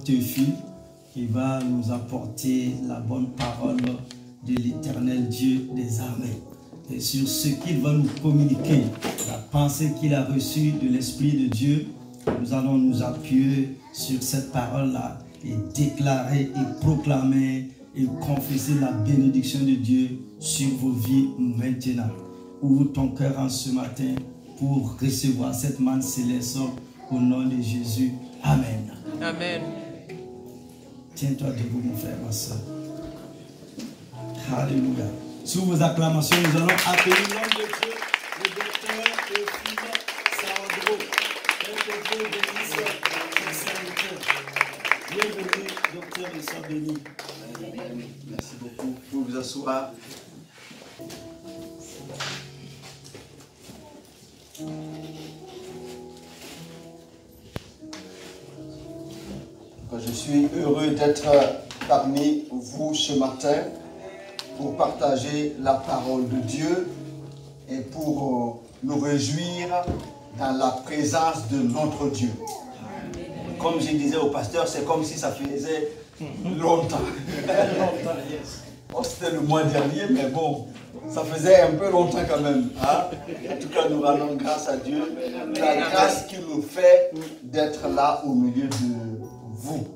Théophile qui va nous apporter la bonne parole de l'Éternel Dieu des armées. Et sur ce qu'il va nous communiquer, la pensée qu'il a reçue de l'Esprit de Dieu, nous allons nous appuyer sur cette parole-là et déclarer et proclamer et confesser la bénédiction de Dieu sur vos vies maintenant. Ouvre ton cœur en ce matin pour recevoir cette manne céleste au nom de Jésus. Amen. Amen. Tiens-toi debout, mon frère, ma soeur. Alléluia. Sous vos acclamations, nous allons appeler l'homme de Dieu, le docteur Théophile Sandro. Que Dieu bénisse son serviteur. Bienvenue, docteur, et sois béni. Merci beaucoup. Vous vous asseoir. Je suis heureux d'être parmi vous ce matin pour partager la parole de Dieu et pour nous réjouir dans la présence de notre Dieu. Comme je disais au pasteur, c'est comme si ça faisait longtemps. Oh, c'était le mois dernier, mais bon, ça faisait un peu longtemps quand même. Hein? En tout cas, nous rendons grâce à Dieu, la grâce qu'il nous fait d'être là au milieu de vous.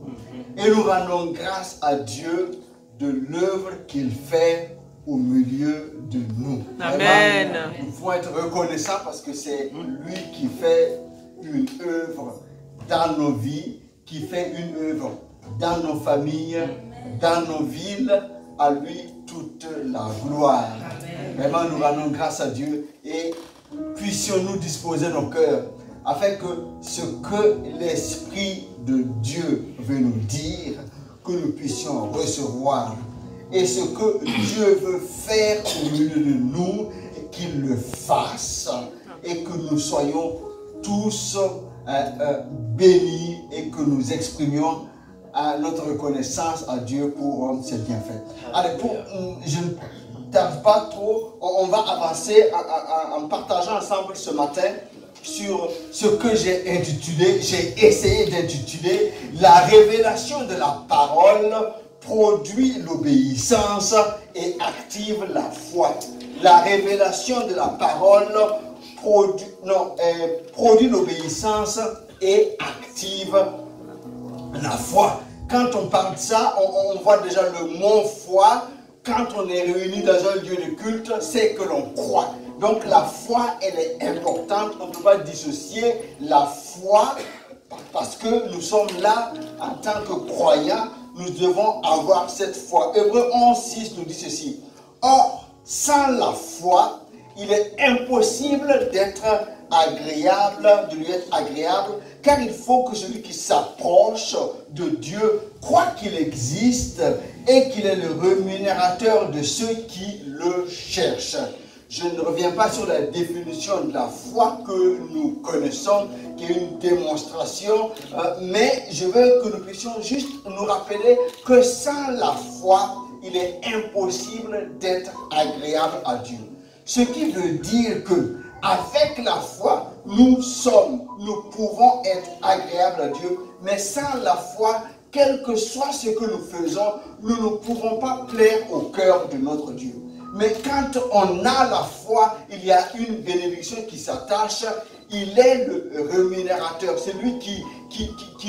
Et nous rendons grâce à Dieu de l'œuvre qu'il fait au milieu de nous. Amen. Nous pouvons être reconnaissants parce que c'est lui qui fait une œuvre dans nos vies, qui fait une œuvre dans nos familles, dans nos villes. À lui toute la gloire. Vraiment, nous rendons grâce à Dieu et puissions-nous disposer nos cœurs afin que ce que l'Esprit de Dieu veut nous dire, que nous puissions recevoir. Et ce que Dieu veut faire au milieu de nous, qu'il le fasse. Et que nous soyons tous bénis et que nous exprimions notre reconnaissance à Dieu pour ses bienfaits. Allez, je ne tarde pas trop, on va avancer en partageant ensemble ce matin sur ce que j'ai intitulé, j'ai essayé d'intituler la révélation de la parole produit l'obéissance et active la foi. La révélation de la parole produit l'obéissance et active la foi. Quand on parle de ça, on voit déjà le mot foi. Quand on est réuni dans un lieu de culte, c'est que l'on croit. Donc la foi, elle est importante. On ne peut pas dissocier la foi parce que nous sommes là en tant que croyants. Nous devons avoir cette foi. Hébreux 11:6 nous dit ceci. Or, sans la foi, il est impossible d'être agréable, de lui être agréable, car il faut que celui qui s'approche de Dieu croit qu'il existe et qu'il est le rémunérateur de ceux qui le cherchent. Je ne reviens pas sur la définition de la foi que nous connaissons, qui est une démonstration, mais je veux que nous puissions juste nous rappeler que sans la foi, il est impossible d'être agréable à Dieu. Ce qui veut dire que avec la foi, nous pouvons être agréables à Dieu, mais sans la foi, quel que soit ce que nous faisons, nous ne pouvons pas plaire au cœur de notre Dieu. Mais quand on a la foi, il y a une bénédiction qui s'attache. Il est le rémunérateur, c'est lui qui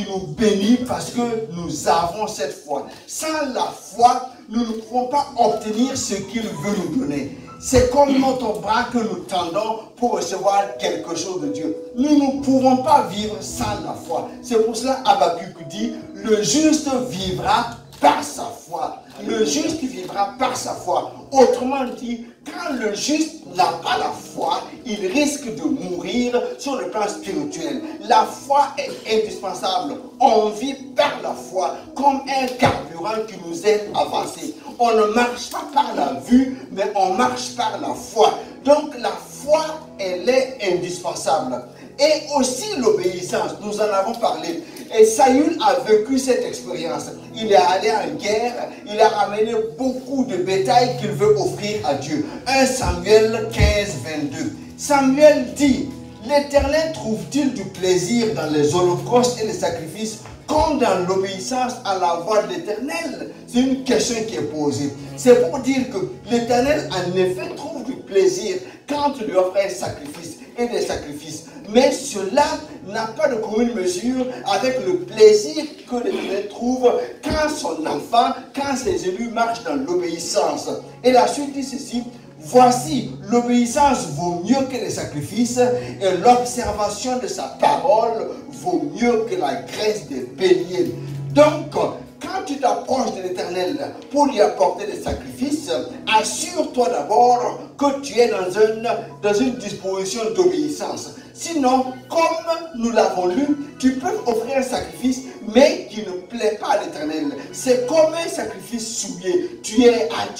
nous bénit parce que nous avons cette foi. Sans la foi, nous ne pouvons pas obtenir ce qu'il veut nous donner. C'est comme notre bras que nous tendons pour recevoir quelque chose de Dieu. Nous ne pouvons pas vivre sans la foi. C'est pour cela Habakkuk dit, le juste vivra par sa foi. Le juste vivra par sa foi. Autrement dit, quand le juste n'a pas la foi, il risque de mourir sur le plan spirituel. La foi est indispensable. On vit par la foi comme un carburant qui nous aide à avancer. On ne marche pas par la vue, mais on marche par la foi. Donc la foi, elle est indispensable. Et aussi l'obéissance, nous en avons parlé. Et Saül a vécu cette expérience. Il est allé en guerre, il a ramené beaucoup de bétail qu'il veut offrir à Dieu. 1 Samuel 15, 22. Samuel dit, L'Éternel trouve-t-il du plaisir dans les holocaustes et les sacrifices comme dans l'obéissance à la voix de l'Éternel? C'est une question qui est posée. C'est pour dire que l'Éternel en effet trouve du plaisir quand tu lui offres un sacrifice et des sacrifices. Mais cela n'a pas de commune mesure avec le plaisir que l'Éternel trouve quand son enfant, quand ses élus marchent dans l'obéissance. Et la suite dit ceci: voici, l'obéissance vaut mieux que les sacrifices et l'observation de sa parole vaut mieux que la graisse des béliers. Donc, quand tu t'approches de l'Éternel pour lui apporter des sacrifices, assure-toi d'abord que tu es dans une disposition d'obéissance. Sinon, comme nous l'avons lu, tu peux offrir un sacrifice, mais qui ne plaît pas à l'Éternel. C'est comme un sacrifice souillé. Tu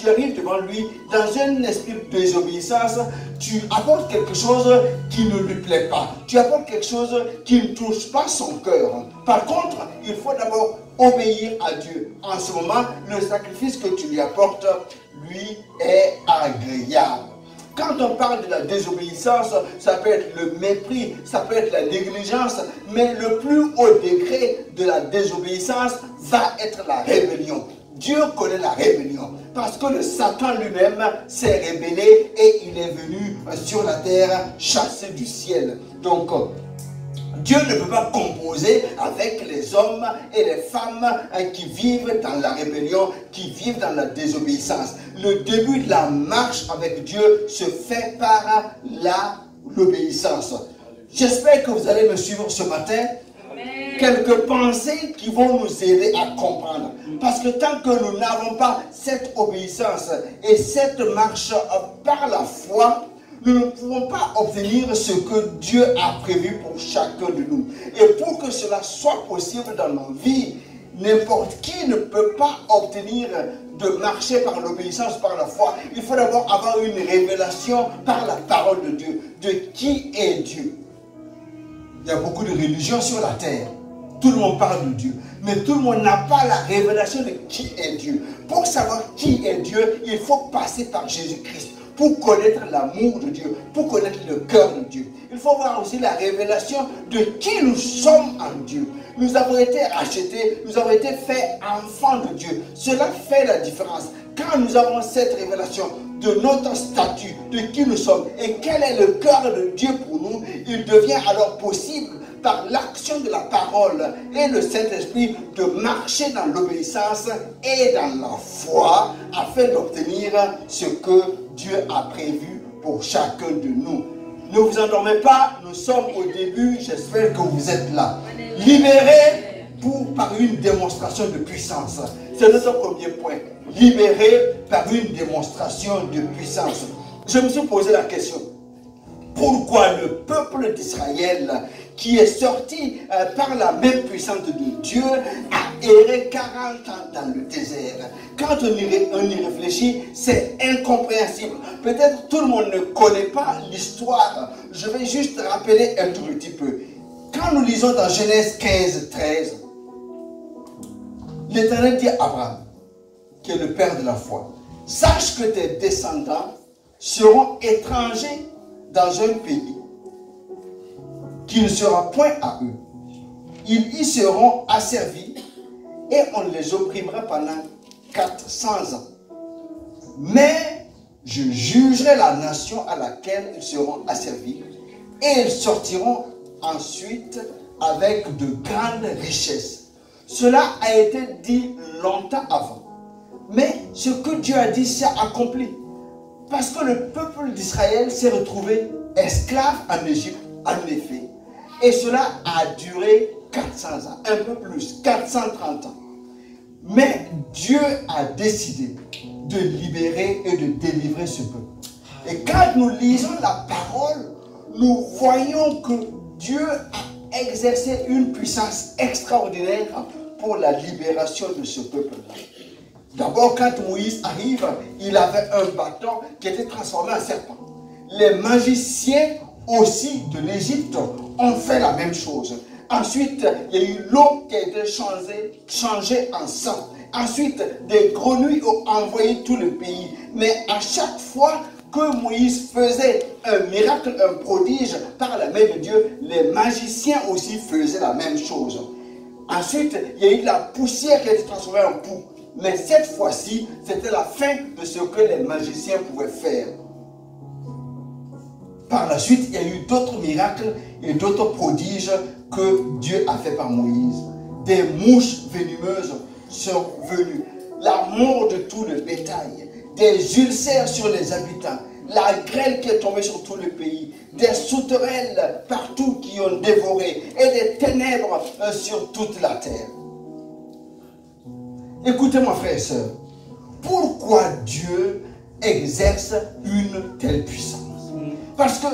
arrives devant lui dans un esprit de désobéissance. Tu apportes quelque chose qui ne lui plaît pas. Tu apportes quelque chose qui ne touche pas son cœur. Par contre, il faut d'abord obéir à Dieu. En ce moment, le sacrifice que tu lui apportes, lui, est agréable. Quand on parle de la désobéissance, ça peut être le mépris, ça peut être la négligence, mais le plus haut degré de la désobéissance va être la rébellion. Dieu connaît la rébellion, parce que le Satan lui-même s'est rébellé et il est venu sur la terre chasser du ciel. Donc, Dieu ne peut pas composer avec les hommes et les femmes qui vivent dans la rébellion, qui vivent dans la désobéissance. Le début de la marche avec Dieu se fait par l'obéissance. J'espère que vous allez me suivre ce matin. Amen. Quelques pensées qui vont nous aider à comprendre. Parce que tant que nous n'avons pas cette obéissance et cette marche par la foi, nous ne pouvons pas obtenir ce que Dieu a prévu pour chacun de nous. Et pour que cela soit possible dans nos vies, n'importe qui ne peut pas obtenir de marcher par l'obéissance, par la foi. Il faut d'abord avoir une révélation par la parole de Dieu, de qui est Dieu. Il y a beaucoup de religions sur la terre. Tout le monde parle de Dieu, mais tout le monde n'a pas la révélation de qui est Dieu. Pour savoir qui est Dieu, il faut passer par Jésus-Christ. Pour connaître l'amour de Dieu, pour connaître le cœur de Dieu. Il faut voir aussi la révélation de qui nous sommes en Dieu. Nous avons été rachetés, nous avons été faits enfants de Dieu. Cela fait la différence. Quand nous avons cette révélation de notre statut, de qui nous sommes et quel est le cœur de Dieu pour nous, il devient alors possible par l'action de la parole et le Saint-Esprit de marcher dans l'obéissance et dans la foi afin d'obtenir ce que Dieu a prévu pour chacun de nous. Ne vous endormez pas, nous sommes au début, j'espère que vous êtes là. Libérés par une démonstration de puissance. C'est notre premier point. Libérés par une démonstration de puissance. Je me suis posé la question. Pourquoi le peuple d'Israël, qui est sorti par la même puissance de Dieu, a erré 40 ans dans le désert? Quand on y réfléchit, c'est incompréhensible. Peut-être tout le monde ne connaît pas l'histoire. Je vais juste rappeler un tout petit peu. Quand nous lisons dans Genèse 15, 13, l'Éternel dit à Abraham, qui est le père de la foi, « Sache que tes descendants seront étrangers dans un pays qui ne sera point à eux. Ils y seront asservis et on les opprimera pendant 400 ans. Mais je jugerai la nation à laquelle ils seront asservis et ils sortiront ensuite avec de grandes richesses. » Cela a été dit longtemps avant. Mais ce que Dieu a dit s'est accompli. Parce que le peuple d'Israël s'est retrouvé esclave en Égypte, en effet. Et cela a duré 400 ans, un peu plus, 430 ans. Mais Dieu a décidé de libérer et de délivrer ce peuple. Et quand nous lisons la parole, nous voyons que Dieu a exercé une puissance extraordinaire pour la libération de ce peuple-là. D'abord, quand Moïse arrive, il avait un bâton qui était transformé en serpent. Les magiciens aussi de l'Égypte ont fait la même chose. Ensuite, il y a eu l'eau qui a été changée en sang. Ensuite, des grenouilles ont envahi tout le pays. Mais à chaque fois que Moïse faisait un miracle, un prodige par la main de Dieu, les magiciens aussi faisaient la même chose. Ensuite, il y a eu de la poussière qui a été transformée en poux. Mais cette fois-ci, c'était la fin de ce que les magiciens pouvaient faire. Par la suite, il y a eu d'autres miracles et d'autres prodiges que Dieu a fait par Moïse. Des mouches venimeuses sont venues. La mort de tout le bétail. Des ulcères sur les habitants. La grêle qui est tombée sur tout le pays. Des sauterelles partout qui ont dévoré. Et des ténèbres sur toute la terre. Écoutez-moi, frères et sœurs. Pourquoi Dieu exerce une telle puissance? Parce que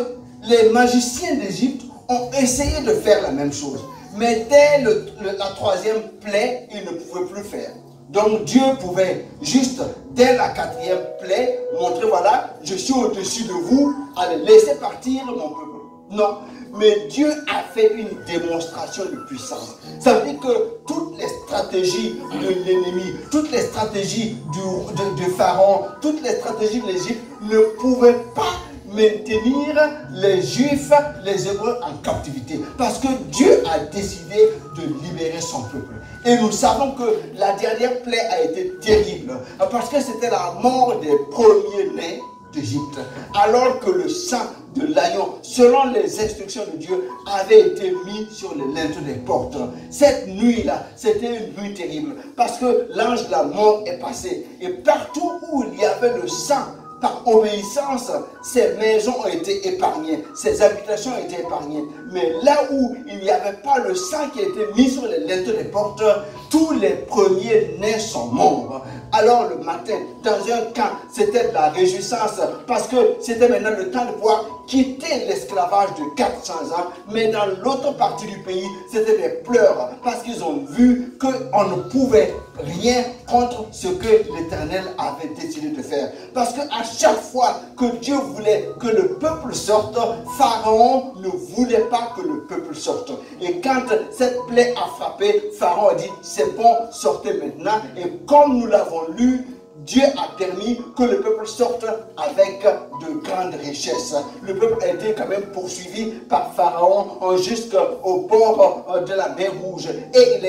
les magiciens d'Égypte ont essayé de faire la même chose. Mais dès la troisième plaie, ils ne pouvaient plus faire. Donc Dieu pouvait juste, dès la quatrième plaie, montrer, voilà, je suis au-dessus de vous, allez, laissez partir mon peuple. Non, mais Dieu a fait une démonstration de puissance. Ça veut dire que toutes les stratégies de l'ennemi, toutes les stratégies de Pharaon, toutes les stratégies de l'Égypte ne pouvaient pas maintenir les Juifs, les Hébreux en captivité. Parce que Dieu a décidé de libérer son peuple. Et nous savons que la dernière plaie a été terrible. Parce que c'était la mort des premiers-nés d'Égypte. Alors que le sang de l'agneau, selon les instructions de Dieu, avait été mis sur les linteaux des portes. Cette nuit-là, c'était une nuit terrible. Parce que l'ange de la mort est passé. Et partout où il y avait le sang, par obéissance, ces maisons ont été épargnées, ces habitations ont été épargnées. Mais là où il n'y avait pas le sang qui a été mis sur les linteaux des portes, tous les premiers-nés sont morts. Alors le matin, dans un camp, c'était de la réjouissance parce que c'était maintenant le temps de pouvoir quitter l'esclavage de 400 ans. Mais dans l'autre partie du pays, c'était des pleurs parce qu'ils ont vu qu'on ne pouvait rien contre ce que l'Éternel avait décidé de faire. Parce qu'à chaque fois que Dieu voulait que le peuple sorte, Pharaon ne voulait pas que le peuple sorte. Et quand cette plaie a frappé, Pharaon a dit, c'est bon, sortez maintenant. Et comme nous l'avons lu, Dieu a permis que le peuple sorte avec de grandes richesses. Le peuple a été quand même poursuivi par Pharaon jusqu'au bord de la mer Rouge. Et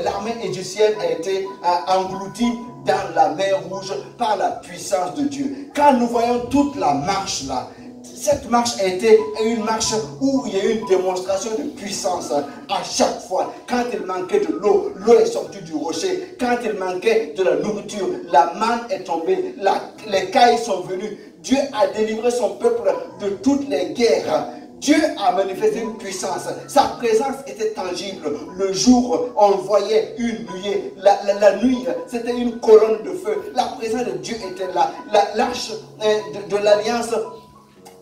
l'armée égyptienne a été engloutie dans la mer Rouge par la puissance de Dieu. Quand nous voyons toute la marche là, cette marche a été une marche où il y a eu une démonstration de puissance à chaque fois. Quand il manquait de l'eau, l'eau est sortie du rocher. Quand il manquait de la nourriture, la manne est tombée, les cailles sont venues. Dieu a délivré son peuple de toutes les guerres. Dieu a manifesté une puissance. Sa présence était tangible. Le jour, on voyait une nuée. La nuit, c'était une colonne de feu. La présence de Dieu était là. L'arche de l'alliance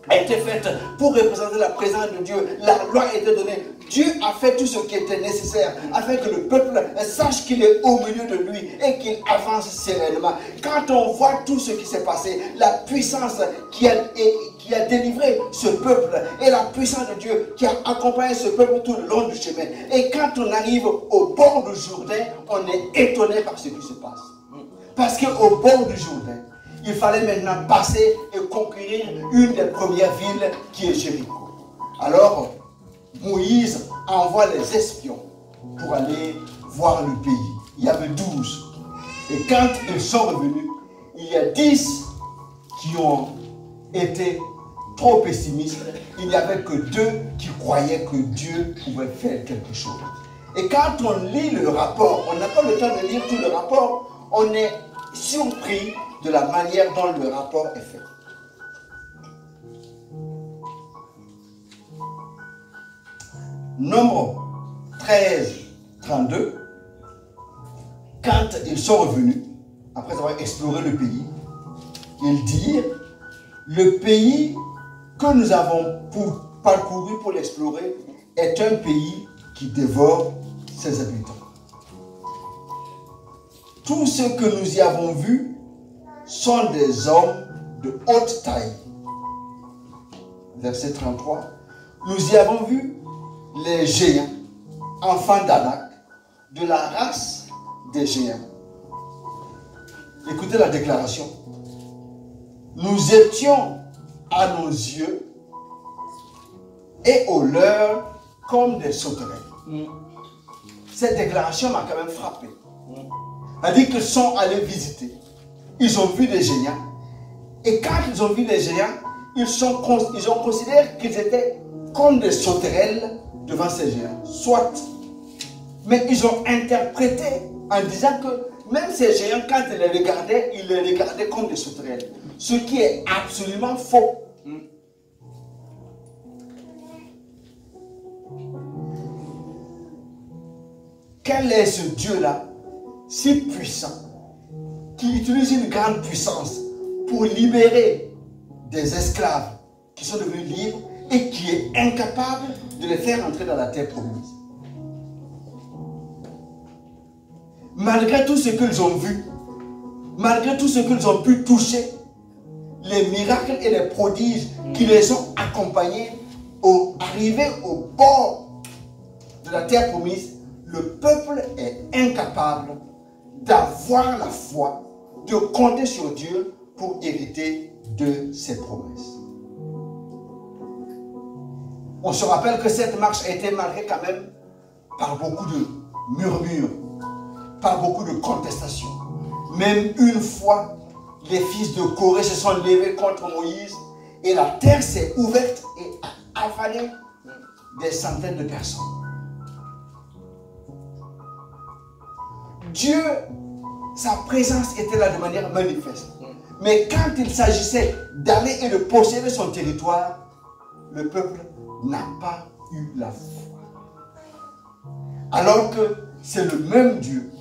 a été faite pour représenter la présence de Dieu. La loi a été donnée. Dieu a fait tout ce qui était nécessaire afin que le peuple sache qu'il est au milieu de lui et qu'il avance sereinement. Quand on voit tout ce qui s'est passé, la puissance qui a délivré ce peuple et la puissance de Dieu qui a accompagné ce peuple tout le long du chemin. Et quand on arrive au bord du Jourdain, on est étonné par ce qui se passe. Parce qu'au bord du Jourdain, il fallait maintenant passer et conquérir une des premières villes qui est Jéricho. Alors, Moïse envoie les espions pour aller voir le pays. Il y avait 12. Et quand ils sont revenus, il y a 10 qui ont été trop pessimistes. Il n'y avait que 2 qui croyaient que Dieu pouvait faire quelque chose. Et quand on lit le rapport, on n'a pas le temps de lire tout le rapport, on est surpris de la manière dont le rapport est fait. Nombre 13, 32, quand ils sont revenus, après avoir exploré le pays, ils dirent, le pays que nous avons parcouru pour l'explorer est un pays qui dévore ses habitants. Tous ceux que nous y avons vus sont des hommes de haute taille. Verset 33. Nous y avons vu les géants, enfants d'Anak, de la race des géants. Écoutez la déclaration. Nous étions à nos yeux et aux leurs comme des sauterelles. Cette déclaration m'a quand même frappé. Elle dit qu'ils sont allés visiter. Ils ont vu des géants. Et quand ils ont vu les géants, ils ont considéré qu'ils étaient comme des sauterelles devant ces géants. Soit. Mais ils ont interprété en disant que même ces géants, quand ils les regardaient comme des sauterelles. Ce qui est absolument faux. Quel est ce Dieu-là, si puissant, qui utilise une grande puissance pour libérer des esclaves qui sont devenus libres et qui est incapable de les faire entrer dans la terre promise? Malgré tout ce qu'ils ont vu, malgré tout ce qu'ils ont pu toucher, les miracles et les prodiges qui les ont accompagnés, arrivés au bord de la terre promise, le peuple est incapable d'avoir la foi, de compter sur Dieu pour hériter de ses promesses. On se rappelle que cette marche a été marquée quand même par beaucoup de murmures, par beaucoup de contestations. Même une fois, les fils de Corée se sont levés contre Moïse et la terre s'est ouverte et a avalé des centaines de personnes. Dieu, sa présence était là de manière manifeste. Mais quand il s'agissait d'aller et de posséder son territoire, le peuple n'a pas eu la foi. Alors que c'est le même Dieu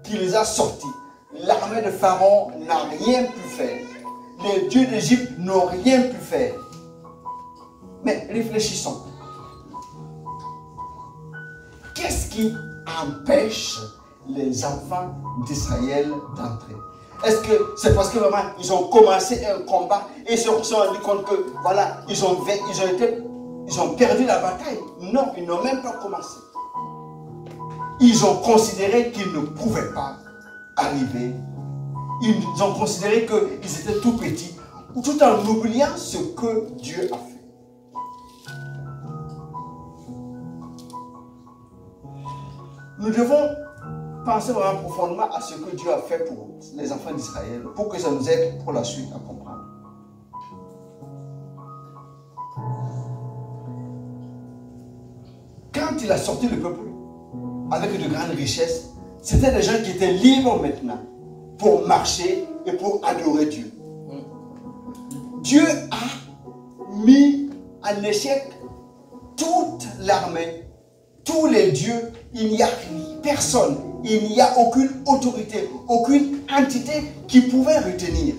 qui les a sortis. L'armée de Pharaon n'a rien pu faire. Les dieux d'Égypte n'ont rien pu faire. Mais réfléchissons. Qu'est-ce qui empêche les enfants d'Israël d'entrer? Est-ce que c'est parce que vraiment ils ont commencé un combat et ils se sont rendus compte que voilà, ils ont perdu la bataille? Non, ils n'ont même pas commencé. Ils ont considéré qu'ils ne pouvaient pas arriver. Ils ont considéré qu'ils étaient tout petits, tout en oubliant ce que Dieu a fait. Nous devons penser vraiment profondément à ce que Dieu a fait pour les enfants d'Israël, pour que ça nous aide pour la suite à comprendre. Quand il a sorti le peuple avec de grandes richesses, c'était des gens qui étaient libres maintenant pour marcher et pour adorer Dieu. Dieu a mis en échec toute l'armée, tous les dieux. Il n'y a personne, il n'y a aucune autorité, aucune entité qui pouvait retenir.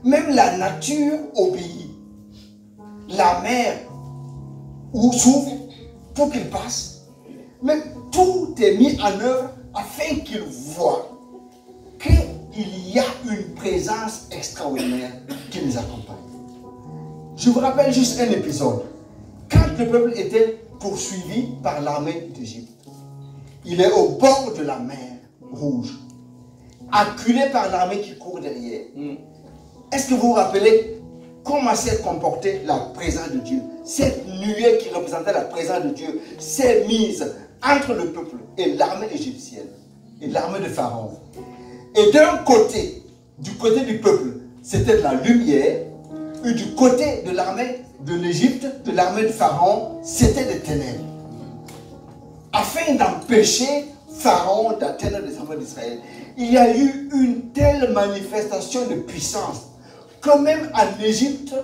Même la nature obéit. La mer s'ouvre pour qu'il passe. Mais tout est mis en œuvre afin qu'il voie qu'il y a une présence extraordinaire qui les accompagne. Je vous rappelle juste un épisode. Quand le peuple était poursuivi par l'armée d'Égypte, il est au bord de la mer Rouge, acculé par l'armée qui court derrière. Est-ce que vous vous rappelez comment s'est comportée la présence de Dieu? Cette nuée qui représentait la présence de Dieu s'est mise entre le peuple et l'armée égyptienne et l'armée de Pharaon. Et d'un côté, du côté du peuple, c'était de la lumière, et du côté de l'armée de l'Égypte, de l'armée de Pharaon, c'était des ténèbres. Afin d'empêcher Pharaon d'atteindre les enfants d'Israël, il y a eu une telle manifestation de puissance que même en Égypte,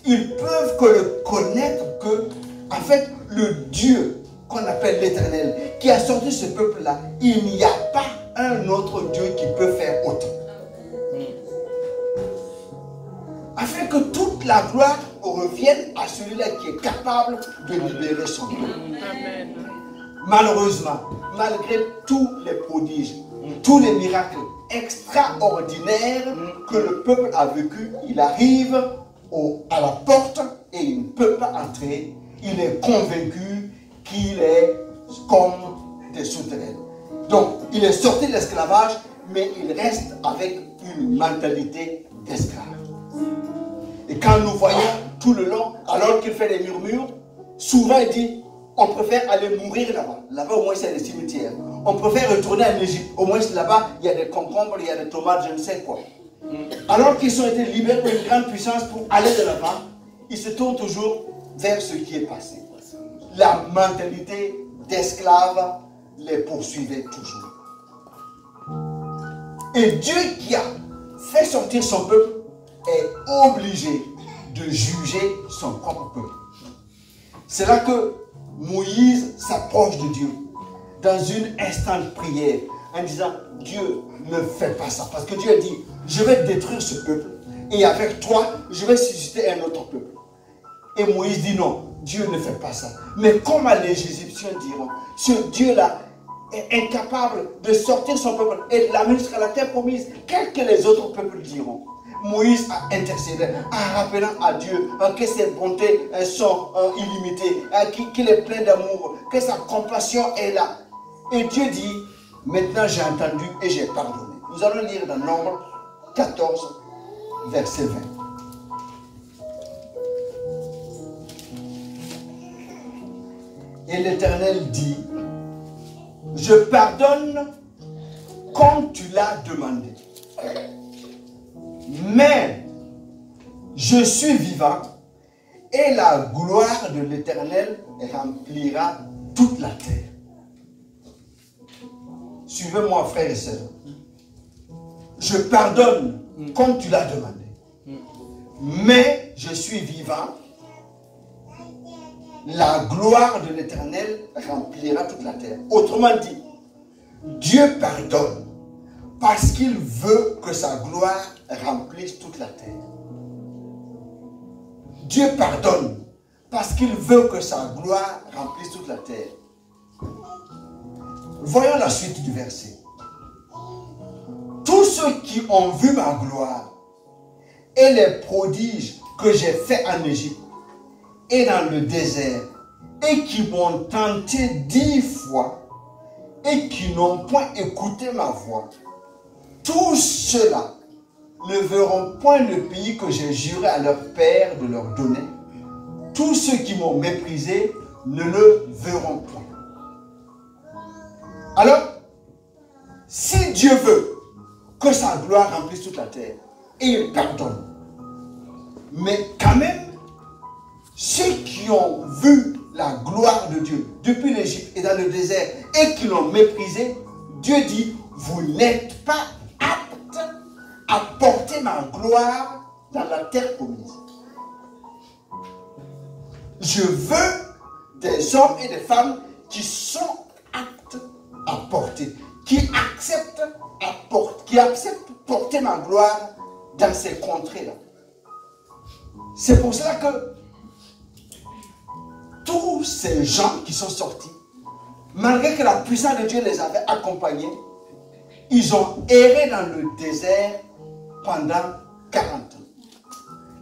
ils peuvent connaître que, en fait, le Dieu qu'on appelle l'Éternel, qui a sorti ce peuple-là, il n'y a pas un autre Dieu qui peut faire autant. Afin que toute la gloire revienne à celui-là qui est capable de libérer son peuple. Amen. Malheureusement, malgré tous les prodiges, tous les miracles extraordinaires que le peuple a vécu, il arrive à la porte et il ne peut pas entrer. Il est convaincu qu'il est comme des sauterelles. Donc, il est sorti de l'esclavage, mais il reste avec une mentalité d'esclave. Et quand nous voyons tout le long, alors qu'il fait des murmures, souvent il dit, on préfère aller mourir là-bas. Là-bas au moins c'est des cimetières. On préfère retourner en Égypte. Au moins là-bas, il y a des concombres, il y a des tomates, je ne sais quoi. Alors qu'ils ont été libérés par une grande puissance pour aller de l'avant, ils se tournent toujours vers ce qui est passé. La mentalité d'esclaves les poursuivait toujours. Et Dieu qui a fait sortir son peuple est obligé de juger son propre peuple. C'est là que Moïse s'approche de Dieu dans une instante prière en disant, Dieu ne fais pas ça. Parce que Dieu a dit, je vais détruire ce peuple et avec toi, je vais susciter un autre peuple. Et Moïse dit non, Dieu ne fait pas ça. Mais comme les Égyptiens diront, ce Dieu-là est incapable de sortir son peuple et de l'amener jusqu'à la terre promise, quels que les autres peuples diront. Moïse a intercédé en rappelant à Dieu que ses bontés sont illimitées, qu'il est plein d'amour, que sa compassion est là. Et Dieu dit, maintenant j'ai entendu et j'ai pardonné. Nous allons lire dans Nombre 14, verset 20. Et l'Éternel dit, je pardonne comme tu l'as demandé. Mais je suis vivant et la gloire de l'Éternel remplira toute la terre. Suivez-moi, frères et sœurs. Je pardonne comme tu l'as demandé. Mais je suis vivant. La gloire de l'Éternel remplira toute la terre. Autrement dit, Dieu pardonne parce qu'il veut que sa gloire remplisse toute la terre. Dieu pardonne parce qu'il veut que sa gloire remplisse toute la terre. Voyons la suite du verset. Tous ceux qui ont vu ma gloire et les prodiges que j'ai faits en Égypte et dans le désert, et qui m'ont tenté 10 fois, et qui n'ont point écouté ma voix, tous ceux-là ne verront point le pays que j'ai juré à leur père de leur donner. Tous ceux qui m'ont méprisé ne le verront point. Alors, si Dieu veut que sa gloire remplisse toute la terre, et il pardonne, mais quand même, ceux qui ont vu la gloire de Dieu depuis l'Égypte et dans le désert et qui l'ont méprisé, Dieu dit, vous n'êtes pas aptes à porter ma gloire dans la terre promise. Je veux des hommes et des femmes qui sont aptes à porter, qui acceptent porter ma gloire dans ces contrées-là. C'est pour cela que tous ces gens qui sont sortis, malgré que la puissance de Dieu les avait accompagnés, ils ont erré dans le désert pendant 40 ans.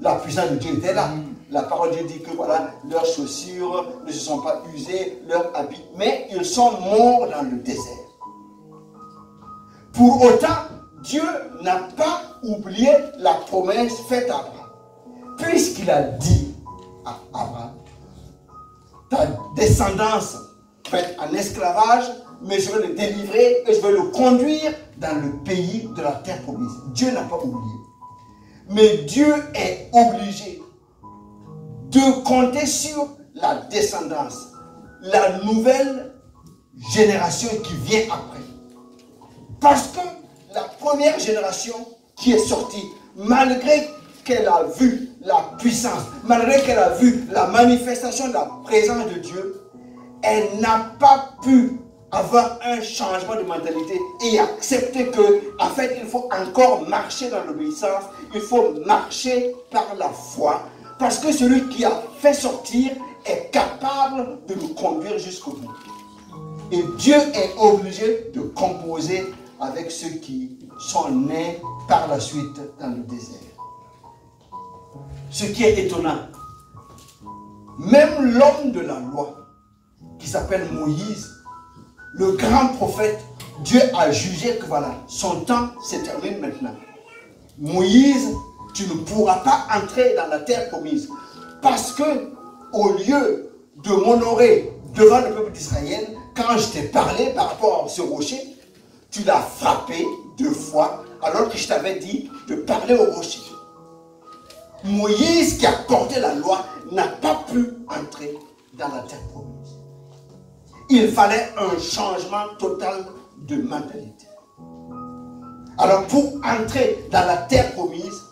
La puissance de Dieu était là. La parole de Dieu dit que voilà, leurs chaussures ne se sont pas usées, leurs habits, mais ils sont morts dans le désert. Pour autant, Dieu n'a pas oublié la promesse faite à Abraham. Puisqu'il a dit à Abraham, ta descendance va être en esclavage, mais je vais le délivrer et je vais le conduire dans le pays de la terre promise. Dieu n'a pas oublié. Mais Dieu est obligé de compter sur la descendance, la nouvelle génération qui vient après. Parce que la première génération qui est sortie, malgré qu'elle a vu la puissance, malgré qu'elle a vu la manifestation de la présence de Dieu, elle n'a pas pu avoir un changement de mentalité et accepter que, en fait, il faut encore marcher dans l'obéissance, il faut marcher par la foi, parce que celui qui a fait sortir est capable de nous conduire jusqu'au bout. Et Dieu est obligé de composer avec ceux qui sont nés par la suite dans le désert. Ce qui est étonnant, même l'homme de la loi, qui s'appelle Moïse, le grand prophète, Dieu a jugé que voilà, son temps se termine maintenant. Moïse, tu ne pourras pas entrer dans la terre promise. Parce que, au lieu de m'honorer devant le peuple d'Israël, quand je t'ai parlé par rapport à ce rocher, tu l'as frappé 2 fois, alors que je t'avais dit de parler au rocher. Moïse, qui a porté la loi, n'a pas pu entrer dans la terre promise. Il fallait un changement total de mentalité. Alors, pour entrer dans la terre promise,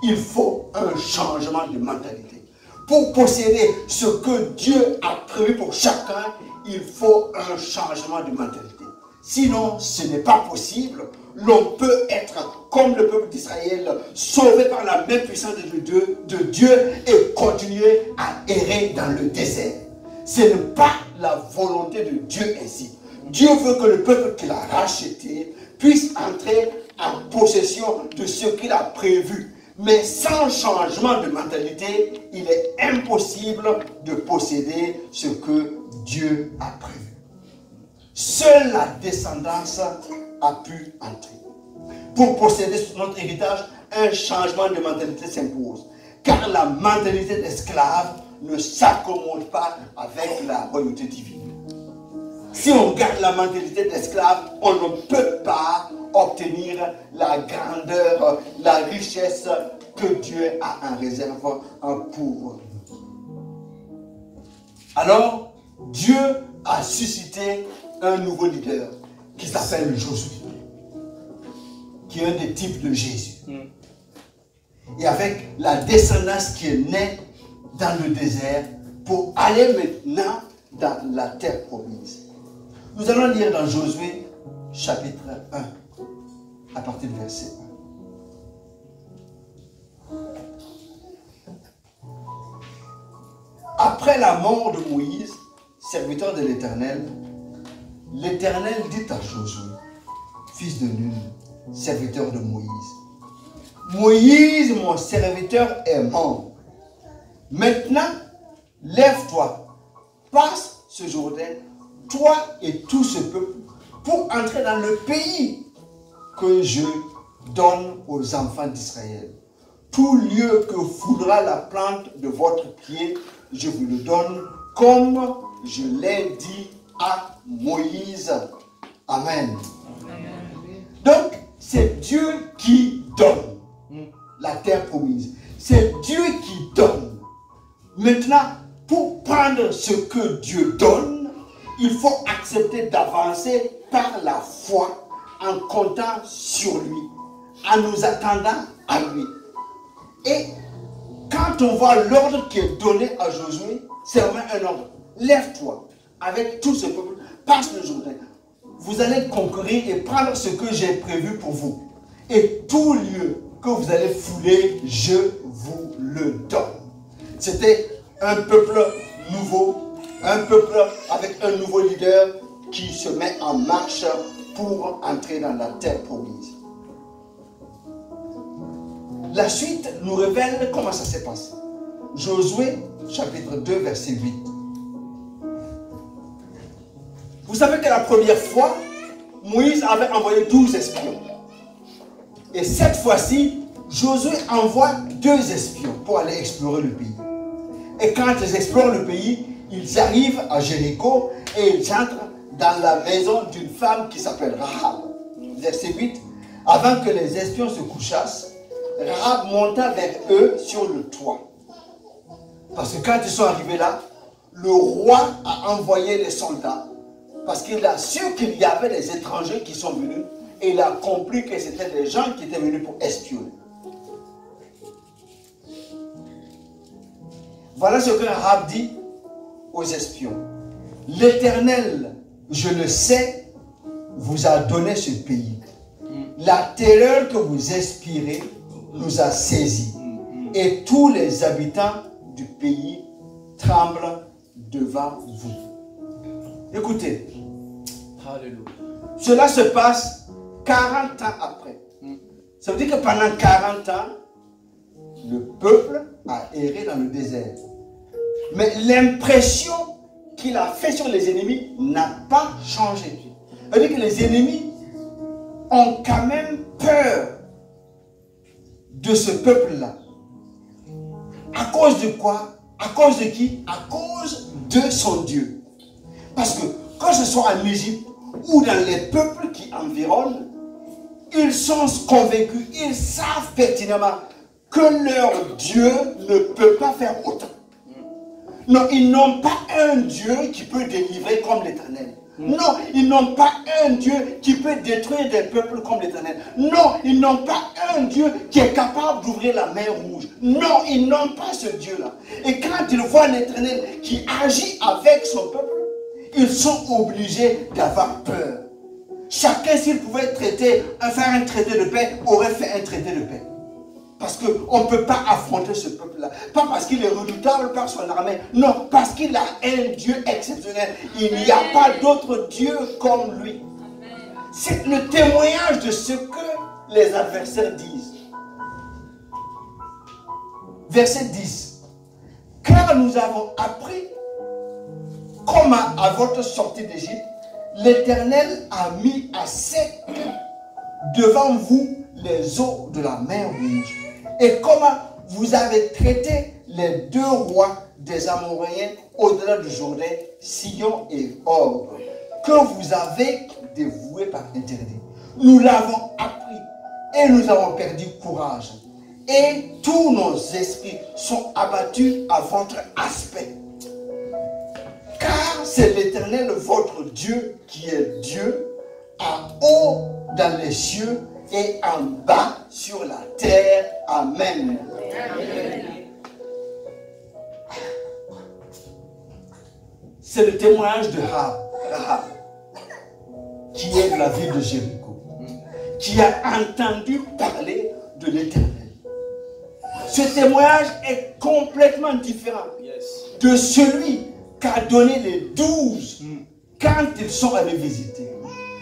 il faut un changement de mentalité. Pour posséder ce que Dieu a prévu pour chacun, il faut un changement de mentalité. Sinon, ce n'est pas possible. L'on peut être comme le peuple d'Israël, sauvé par la même puissance de Dieu et continuer à errer dans le désert. Ce n'est pas la volonté de Dieu ainsi. Dieu veut que le peuple qu'il a racheté puisse entrer en possession de ce qu'il a prévu. Mais sans changement de mentalité, il est impossible de posséder ce que Dieu a prévu. Seule la descendance a pu entrer. Pour posséder notre héritage, un changement de mentalité s'impose. Car la mentalité d'esclave ne s'accommode pas avec la royauté divine. Si on garde la mentalité d'esclave, on ne peut pas obtenir la grandeur, la richesse que Dieu a en réserve pour nous. Alors, Dieu a suscité un nouveau leader qui s'appelle Josué, qui est un des types de Jésus. Et avec la descendance qui est née dans le désert pour aller maintenant dans la terre promise. Nous allons lire dans Josué chapitre 1 à partir du verset 1. Après la mort de Moïse, serviteur de l'Éternel, l'Éternel dit à Josué, fils de Nun, serviteur de Moïse, Moïse, mon serviteur, est mort. Maintenant, lève-toi, passe ce Jourdain, toi et tout ce peuple, pour entrer dans le pays que je donne aux enfants d'Israël. Tout lieu que foudra la plante de votre pied, je vous le donne, comme je l'ai dit à Moïse. Amen. Donc, c'est Dieu qui donne la terre promise. C'est Dieu qui donne. Maintenant, pour prendre ce que Dieu donne, il faut accepter d'avancer par la foi en comptant sur lui, en nous attendant à lui. Et quand on voit l'ordre qui est donné à Josué, c'est vraiment un ordre. Lève-toi avec tout ce peuple, passe le Jourdain. Vous allez conquérir et prendre ce que j'ai prévu pour vous. Et tout lieu que vous allez fouler, je vous le donne. C'était un peuple nouveau, un peuple avec un nouveau leader qui se met en marche pour entrer dans la terre promise. La suite nous révèle comment ça s'est passé. Josué, chapitre 2, verset 8. Vous savez que la première fois, Moïse avait envoyé 12 espions. Et cette fois-ci, Josué envoie 2 espions pour aller explorer le pays. Et quand ils explorent le pays, ils arrivent à Jéricho et ils entrent dans la maison d'une femme qui s'appelle Rahab. Verset 8. Avant que les espions se couchassent, Rahab monta vers eux sur le toit. Parce que quand ils sont arrivés là, le roi a envoyé les soldats. Parce qu'il a su qu'il y avait des étrangers qui sont venus. Et il a compris que c'était des gens qui étaient venus pour espionner. Voilà ce que Rahab dit aux espions. L'Éternel, je le sais, vous a donné ce pays. La terreur que vous inspirez nous a saisis. Et tous les habitants du pays tremblent devant vous. Écoutez. Alléluia. Cela se passe 40 ans après. Ça veut dire que pendant 40 ans, le peuple a erré dans le désert. Mais l'impression qu'il a fait sur les ennemis n'a pas changé. Ça veut dire que les ennemis ont quand même peur de ce peuple-là. À cause de quoi? À cause de qui? À cause de son Dieu. Parce que quand ce soit en Égypte ou dans les peuples qui environnent, ils sont convaincus, ils savent pertinemment que leur Dieu ne peut pas faire autant. Non, ils n'ont pas un Dieu qui peut délivrer comme l'Éternel. Non, ils n'ont pas un Dieu qui peut détruire des peuples comme l'Éternel. Non, ils n'ont pas un Dieu qui est capable d'ouvrir la mer rouge. Non, ils n'ont pas ce Dieu-là. Et quand ils voient l'Éternel qui agit avec son peuple, ils sont obligés d'avoir peur. Chacun, s'il pouvait faire un traité de paix, aurait fait un traité de paix. Parce qu'on ne peut pas affronter ce peuple-là. Pas parce qu'il est redoutable par son armée. Non, parce qu'il a un Dieu exceptionnel. Il n'y a pas d'autre Dieu comme lui. C'est le témoignage de ce que les adversaires disent. Verset 10. Car nous avons appris comment à votre sortie d'Égypte, l'Éternel a mis à sec devant vous les eaux de la mer Rouge. Et comment vous avez traité les deux rois des Amoréens au-delà du Jourdain, Sihon et Og, que vous avez dévoués par interdit. Nous l'avons appris et nous avons perdu courage. Et tous nos esprits sont abattus à votre aspect. Car c'est l'Éternel votre Dieu qui est Dieu, en haut dans les cieux et en bas sur la terre. Amen. C'est le témoignage de Rahab, qui est de la ville de Jéricho, qui a entendu parler de l'Éternel. Ce témoignage est complètement différent de celui qu'a donné les 12 quand ils sont allés visiter.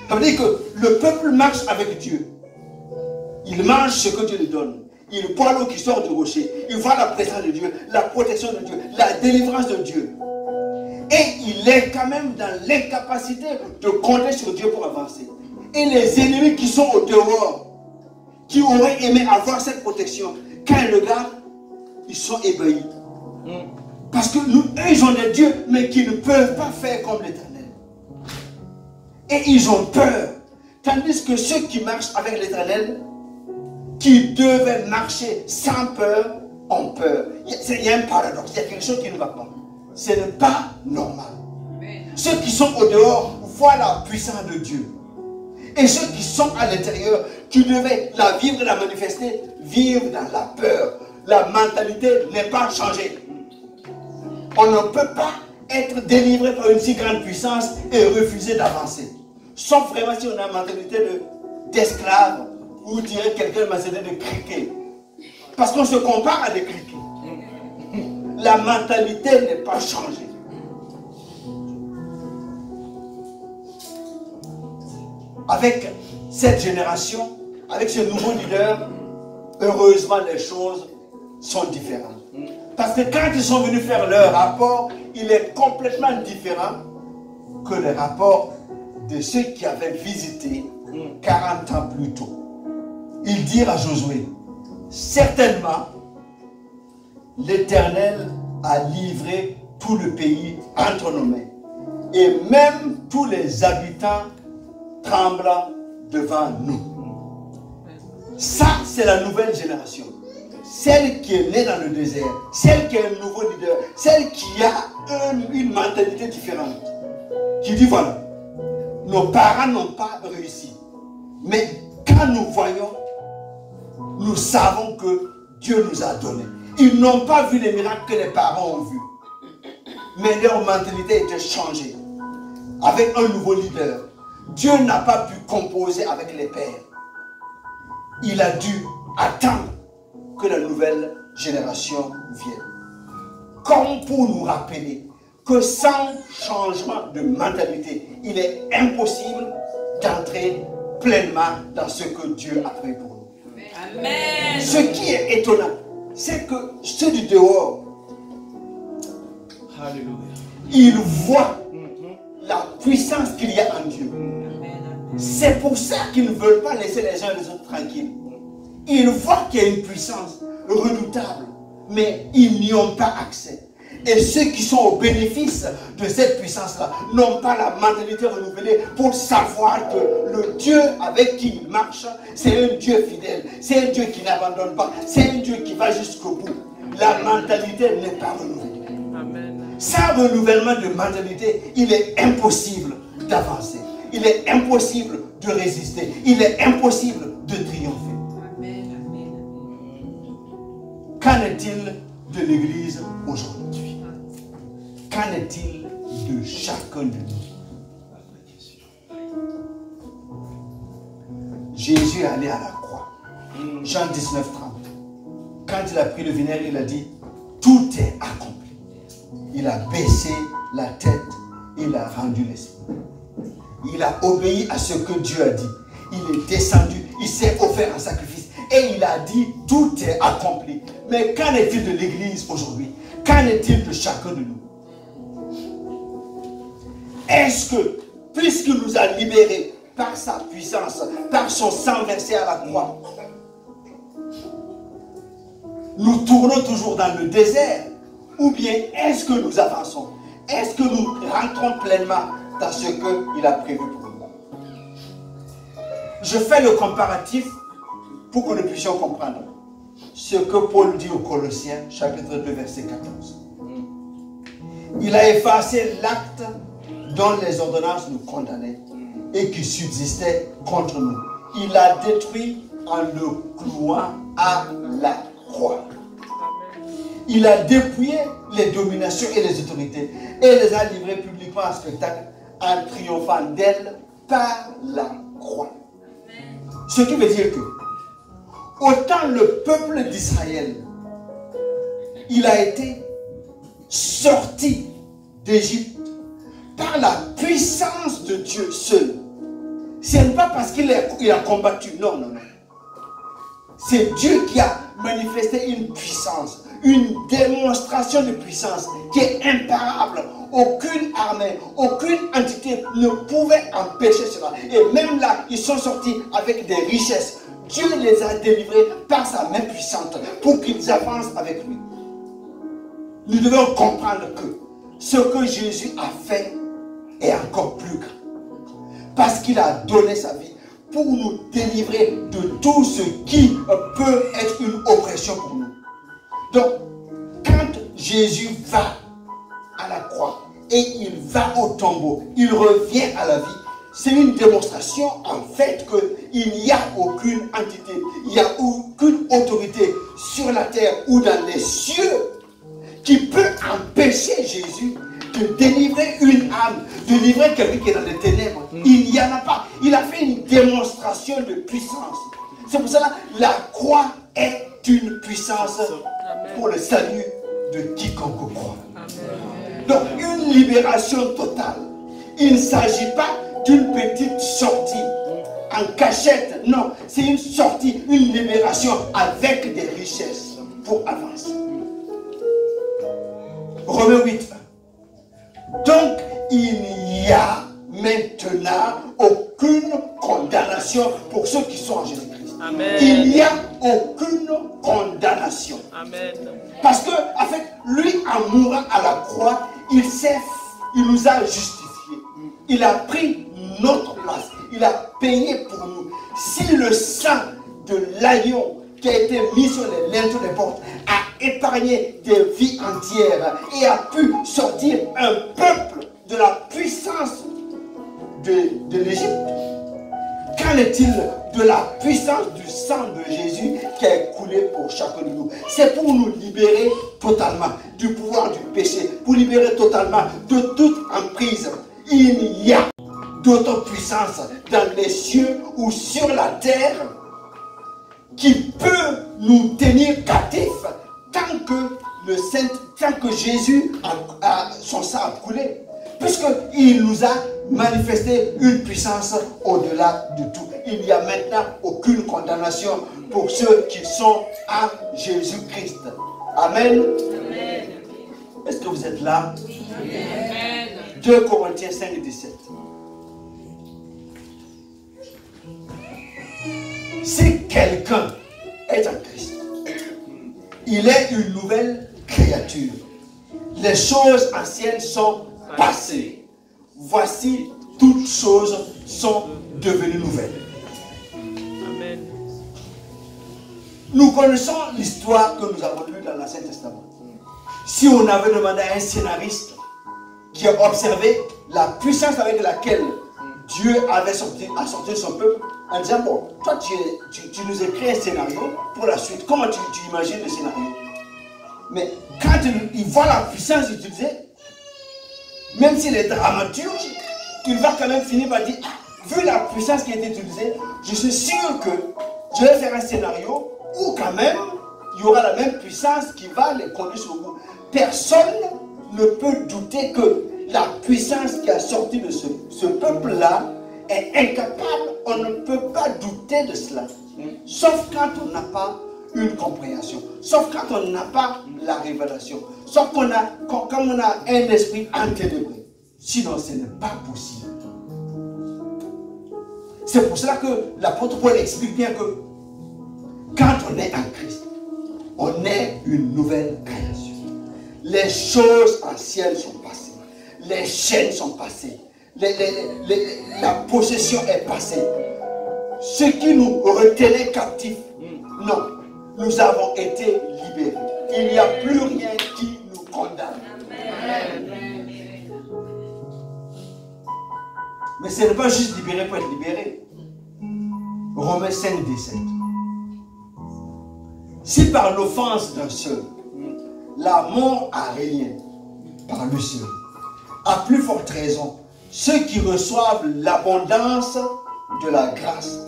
Ça veut dire que le peuple marche avec Dieu. Il mange ce que Dieu lui donne. Il boit l'eau qui sort du rocher. Il voit la présence de Dieu, la protection de Dieu, la délivrance de Dieu. Et il est quand même dans l'incapacité de compter sur Dieu pour avancer. Et les ennemis qui sont au dehors, qui auraient aimé avoir cette protection, quand ils regardent, ils sont ébahis. Parce que eux, ils ont des dieux, mais qui ne peuvent pas faire comme l'Éternel. Et ils ont peur. Tandis que ceux qui marchent avec l'Éternel, qui devaient marcher sans peur, ont peur. Il y a un paradoxe, il y a quelque chose qui ne va pas. Ce n'est pas normal. Ceux qui sont au dehors voient la puissance de Dieu. Et ceux qui sont à l'intérieur, qui devaient la vivre et la manifester, vivent dans la peur. La mentalité n'est pas changée. On ne peut pas être délivré par une si grande puissance et refuser d'avancer. Sauf vraiment si on a une mentalité d'esclave, ou dirait quelqu'un m'a cédé de criquet. Parce qu'on se compare à des criquets. La mentalité n'est pas changée. Avec cette génération, avec ce nouveau leader, heureusement les choses sont différentes. Parce que quand ils sont venus faire leur rapport, il est complètement différent que le rapport de ceux qui avaient visité 40 ans plus tôt. Ils dirent à Josué, certainement, l'Éternel a livré tout le pays entre nos mains. Et même tous les habitants tremblent devant nous. Ça, c'est la nouvelle génération. Celle qui est née dans le désert, celle qui est un nouveau leader, celle qui a une mentalité différente. Qui dit, voilà, nos parents n'ont pas réussi. Mais quand nous voyons, nous savons que Dieu nous a donné. Ils n'ont pas vu les miracles que les parents ont vus. Mais leur mentalité était changée. Avec un nouveau leader. Dieu n'a pas pu composer avec les pères. Il a dû attendre que la nouvelle génération vienne. Comme pour nous rappeler que sans changement de mentalité, il est impossible d'entrer pleinement dans ce que Dieu a prévu pour nous. Amen. Ce qui est étonnant, c'est que ceux du dehors, ils voient la puissance qu'il y a en Dieu. C'est pour ça qu'ils ne veulent pas laisser les uns et les autres tranquilles. Ils voient qu'il y a une puissance redoutable. mais ils n'y ont pas accès. Et ceux qui sont au bénéfice de cette puissance-là n'ont pas la mentalité renouvelée pour savoir que le Dieu avec qui ils marchent, c'est un Dieu fidèle, c'est un Dieu qui n'abandonne pas, c'est un Dieu qui va jusqu'au bout. La mentalité n'est pas renouvelée. Amen. Sans renouvellement de mentalité, il est impossible d'avancer. Il est impossible de résister. Il est impossible de triompher. Amen. Qu'en est-il de l'Église aujourd'hui? Qu'en est-il de chacun de nous? Jésus est allé à la croix. Jean 19, 30. Quand il a pris le vinaigre, il a dit, tout est accompli. Il a baissé la tête, il a rendu l'esprit. Il a obéi à ce que Dieu a dit. Il est descendu, il s'est offert un sacrifice. Et il a dit, tout est accompli. Mais qu'en est-il de l'Église aujourd'hui? Qu'en est-il de chacun de nous? Est-ce que, puisqu'il nous a libérés par sa puissance, par son sang versé à la croix, nous tournons toujours dans le désert? Ou bien est-ce que nous avançons? Est-ce que nous rentrons pleinement dans ce qu'il a prévu pour nous? Je fais le comparatif pour que nous puissions comprendre ce que Paul dit aux Colossiens, chapitre 2, verset 14. Il a effacé l'acte dont les ordonnances nous condamnaient et qui subsistait contre nous. Il l'a détruit en le clouant à la croix. Il a dépouillé les dominations et les autorités et les a livrées publiquement en spectacle en triomphant d'elles par la croix. Ce qui veut dire que autant le peuple d'Israël, il a été sorti d'Égypte par la puissance de Dieu seul. Ce n'est pas parce qu'il a combattu, non, non, non. C'est Dieu qui a manifesté une puissance, une démonstration de puissance qui est imparable. Aucune armée, aucune entité ne pouvait empêcher cela. Et même là, ils sont sortis avec des richesses. Dieu les a délivrés par sa main puissante pour qu'ils avancent avec lui. Nous devons comprendre que ce que Jésus a fait est encore plus grand. Parce qu'il a donné sa vie pour nous délivrer de tout ce qui peut être une oppression pour nous. Donc, quand Jésus va à la croix et il va au tombeau, il revient à la vie, c'est une démonstration en fait qu'il n'y a aucune entité, il n'y a aucune autorité sur la terre ou dans les cieux qui peut empêcher Jésus de délivrer une âme, de délivrer quelqu'un qui est dans les ténèbres. Il n'y en a pas. Il a fait une démonstration de puissance. C'est pour cela que la croix est une puissance pour le salut de quiconque croit. Donc une libération totale. Il ne s'agit pas d'une petite sortie en cachette. Non, c'est une sortie, une libération avec des richesses pour avancer. Romains 8. Donc, il n'y a maintenant aucune condamnation pour ceux qui sont en Jésus-Christ. Il n'y a aucune condamnation. Amen. Parce que, en fait, lui, en mourant à la croix, il nous a justifiés. Il a pris notre place. Il a payé pour nous. Si le sang de l'agneau qui a été mis sur les linteaux des portes a épargné des vies entières et a pu sortir un peuple de la puissance de l'Égypte, qu'en est-il de la puissance du sang de Jésus qui a coulé pour chacun de nous? C'est pour nous libérer totalement du pouvoir du péché, pour libérer totalement de toute emprise. Il n'y a d'autre puissance dans les cieux ou sur la terre qui peut nous tenir captifs tant que Jésus son sang a coulé. Puisqu'il nous a manifesté une puissance au-delà de tout. Il n'y a maintenant aucune condamnation pour ceux qui sont à Jésus-Christ. Amen. Amen. Est-ce que vous êtes là? Amen. 2 Corinthiens 5, 17. Si quelqu'un est en Christ, il est une nouvelle créature. Les choses anciennes sont passées. Voici, toutes choses sont devenues nouvelles. Amen. Nous connaissons l'histoire que nous avons lue dans l'Ancien Testament. Si on avait demandé à un scénariste qui a observé la puissance avec laquelle Dieu avait sorti son peuple, en disant, bon, toi tu nous écris un scénario pour la suite. Comment tu imagines le scénario? Mais quand il voit la puissance utilisée, même s'il est dramaturge, il va quand même finir par dire, vu la puissance qui a été utilisée, je suis sûr que je vais faire un scénario où quand même, il y aura la même puissance qui va les conduire sur le bout. Personne ne peut douter que la puissance qui a sorti de ce peuple-là est incapable. On ne peut pas douter de cela. Sauf quand on n'a pas une compréhension. Sauf quand on n'a pas la révélation. Sauf quand on a un esprit enténébré. Sinon, ce n'est pas possible. C'est pour cela que l'apôtre Paul explique bien que quand on est en Christ, on est une nouvelle création. Les choses anciennes sont passées. Les chaînes sont passées. La possession est passée. Ce qui nous retenait captifs, non, nous avons été libérés. Il n'y a plus rien qui nous condamne. Mais ce n'est pas juste libéré pour être libéré. Romains 5, 17. Si par l'offense d'un seul, la mort a régné par lui seul, à plus forte raison, ceux qui reçoivent l'abondance de la grâce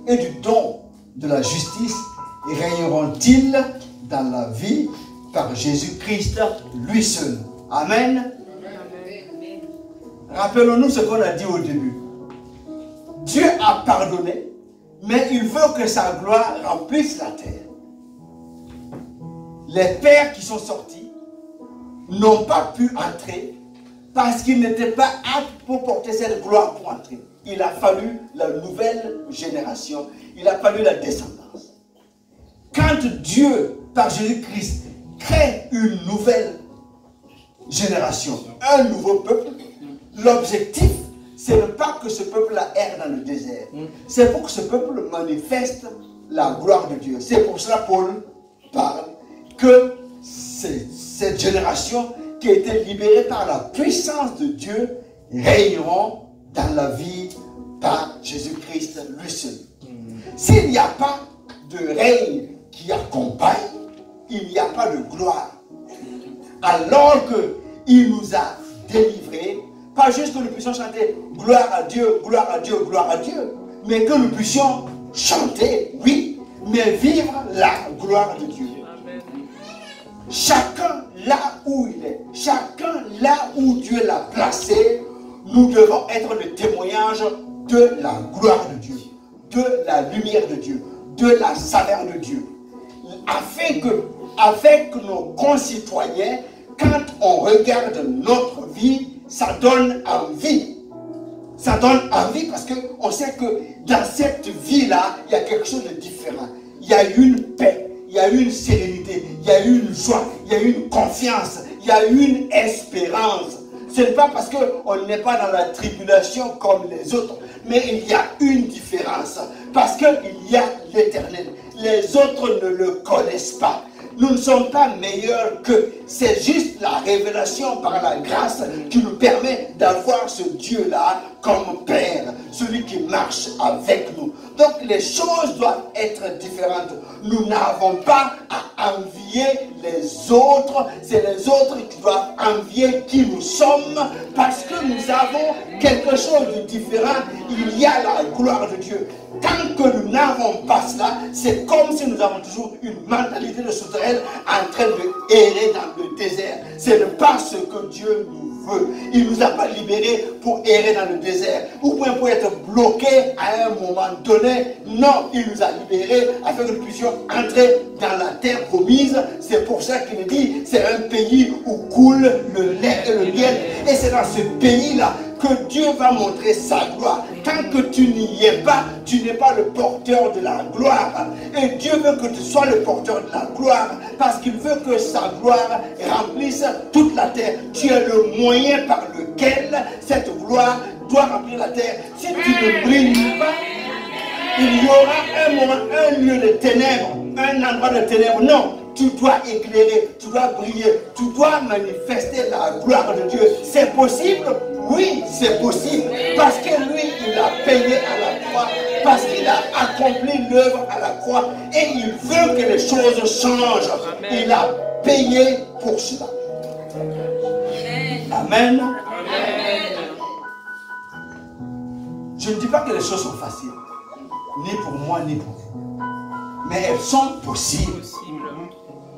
et du don de la justice régneront-ils dans la vie par Jésus-Christ lui seul. Amen. Rappelons-nous ce qu'on a dit au début. Dieu a pardonné, mais il veut que sa gloire remplisse la terre. Les pères qui sont sortis n'ont pas pu entrer parce qu'ils n'étaient pas aptes pour porter cette gloire pour entrer. Il a fallu la nouvelle génération, il a fallu la descendance. Quand Dieu, par Jésus-Christ, crée une nouvelle génération, un nouveau peuple, l'objectif, ce n'est pas que ce peuple-là erre dans le désert. C'est pour que ce peuple manifeste la gloire de Dieu. C'est pour cela Paul parle que cette génération qui a été libérée par la puissance de Dieu régneront dans la vie par Jésus-Christ lui seul. S'il n'y a pas de règne qui accompagne, il n'y a pas de gloire. Alors qu'il nous a délivrés, pas juste que nous puissions chanter gloire à Dieu, gloire à Dieu, gloire à Dieu, mais que nous puissions chanter, oui, mais vivre la gloire de Dieu. Chacun là où il est, chacun là où Dieu l'a placé, nous devons être le témoignage de la gloire de Dieu, de la lumière de Dieu, de la saveur de Dieu. Afin que, avec nos concitoyens, quand on regarde notre vie, ça donne envie. Ça donne envie parce qu'on sait que dans cette vie-là, il y a quelque chose de différent. Il y a une paix. Il y a une sérénité, il y a une joie, il y a une confiance, il y a une espérance. Ce n'est pas parce qu'on n'est pas dans la tribulation comme les autres, mais il y a une différence. Parce qu'il y a l'Éternel. Les autres ne le connaissent pas. Nous ne sommes pas meilleurs que. C'est juste la révélation par la grâce qui nous permet d'avoir ce Dieu-là comme Père, celui qui marche avec nous. Donc les choses doivent être différentes. Nous n'avons pas à envier les autres. C'est les autres qui doivent envier qui nous sommes parce que nous avons quelque chose de différent. Il y a la gloire de Dieu. Tant que nous n'avons pas cela, c'est comme si nous avons toujours une mentalité de souterraine en train de errer dans le désert. Ce n'est pas ce que Dieu nous veut. Il ne nous a pas libérés pour errer dans le désert ou pour être bloqués à un moment donné. Non, il nous a libérés afin que nous puissions entrer dans la terre promise. C'est pour ça qu'il dit, c'est un pays où coule le lait et le miel. Et c'est dans ce pays-là que Dieu va montrer sa gloire. Tant que tu n'y es pas, tu n'es pas le porteur de la gloire. Et Dieu veut que tu sois le porteur de la gloire parce qu'il veut que sa gloire remplisse toute la terre. Tu es le moyen par lequel cette gloire doit remplir la terre. Si tu ne brilles pas, il y aura un moment, un lieu de ténèbres, un endroit de ténèbres. Non, tu dois éclairer, tu dois briller, tu dois manifester la gloire de Dieu. C'est possible? Oui, c'est possible. Parce que lui, il a payé à la croix, parce qu'il a accompli l'œuvre à la croix et il veut que les choses changent. Amen. Il a payé pour cela. Amen. Amen. Je ne dis pas que les choses sont faciles, ni pour moi, ni pour vous. Mais elles sont possibles.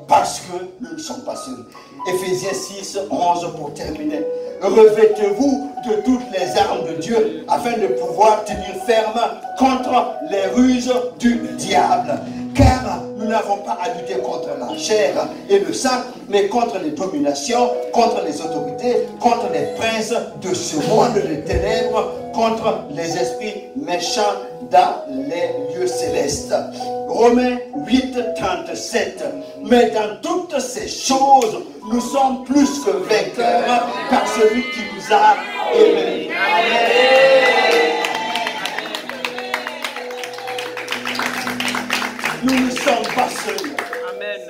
Parce que nous ne sommes pas seuls. Éphésiens 6, 11 pour terminer. Revêtez-vous de toutes les armes de Dieu afin de pouvoir tenir ferme contre les ruses du diable. Car nous n'avons pas à lutter contre la chair et le sang, mais contre les dominations, contre les autorités, contre les princes de ce monde de ténèbres, contre les esprits méchants dans les lieux célestes. Romains 8, 37. Mais dans toutes ces choses, nous sommes plus que vainqueurs par celui qui nous a aimés. Amen. Nous ne sommes pas seuls. Amen.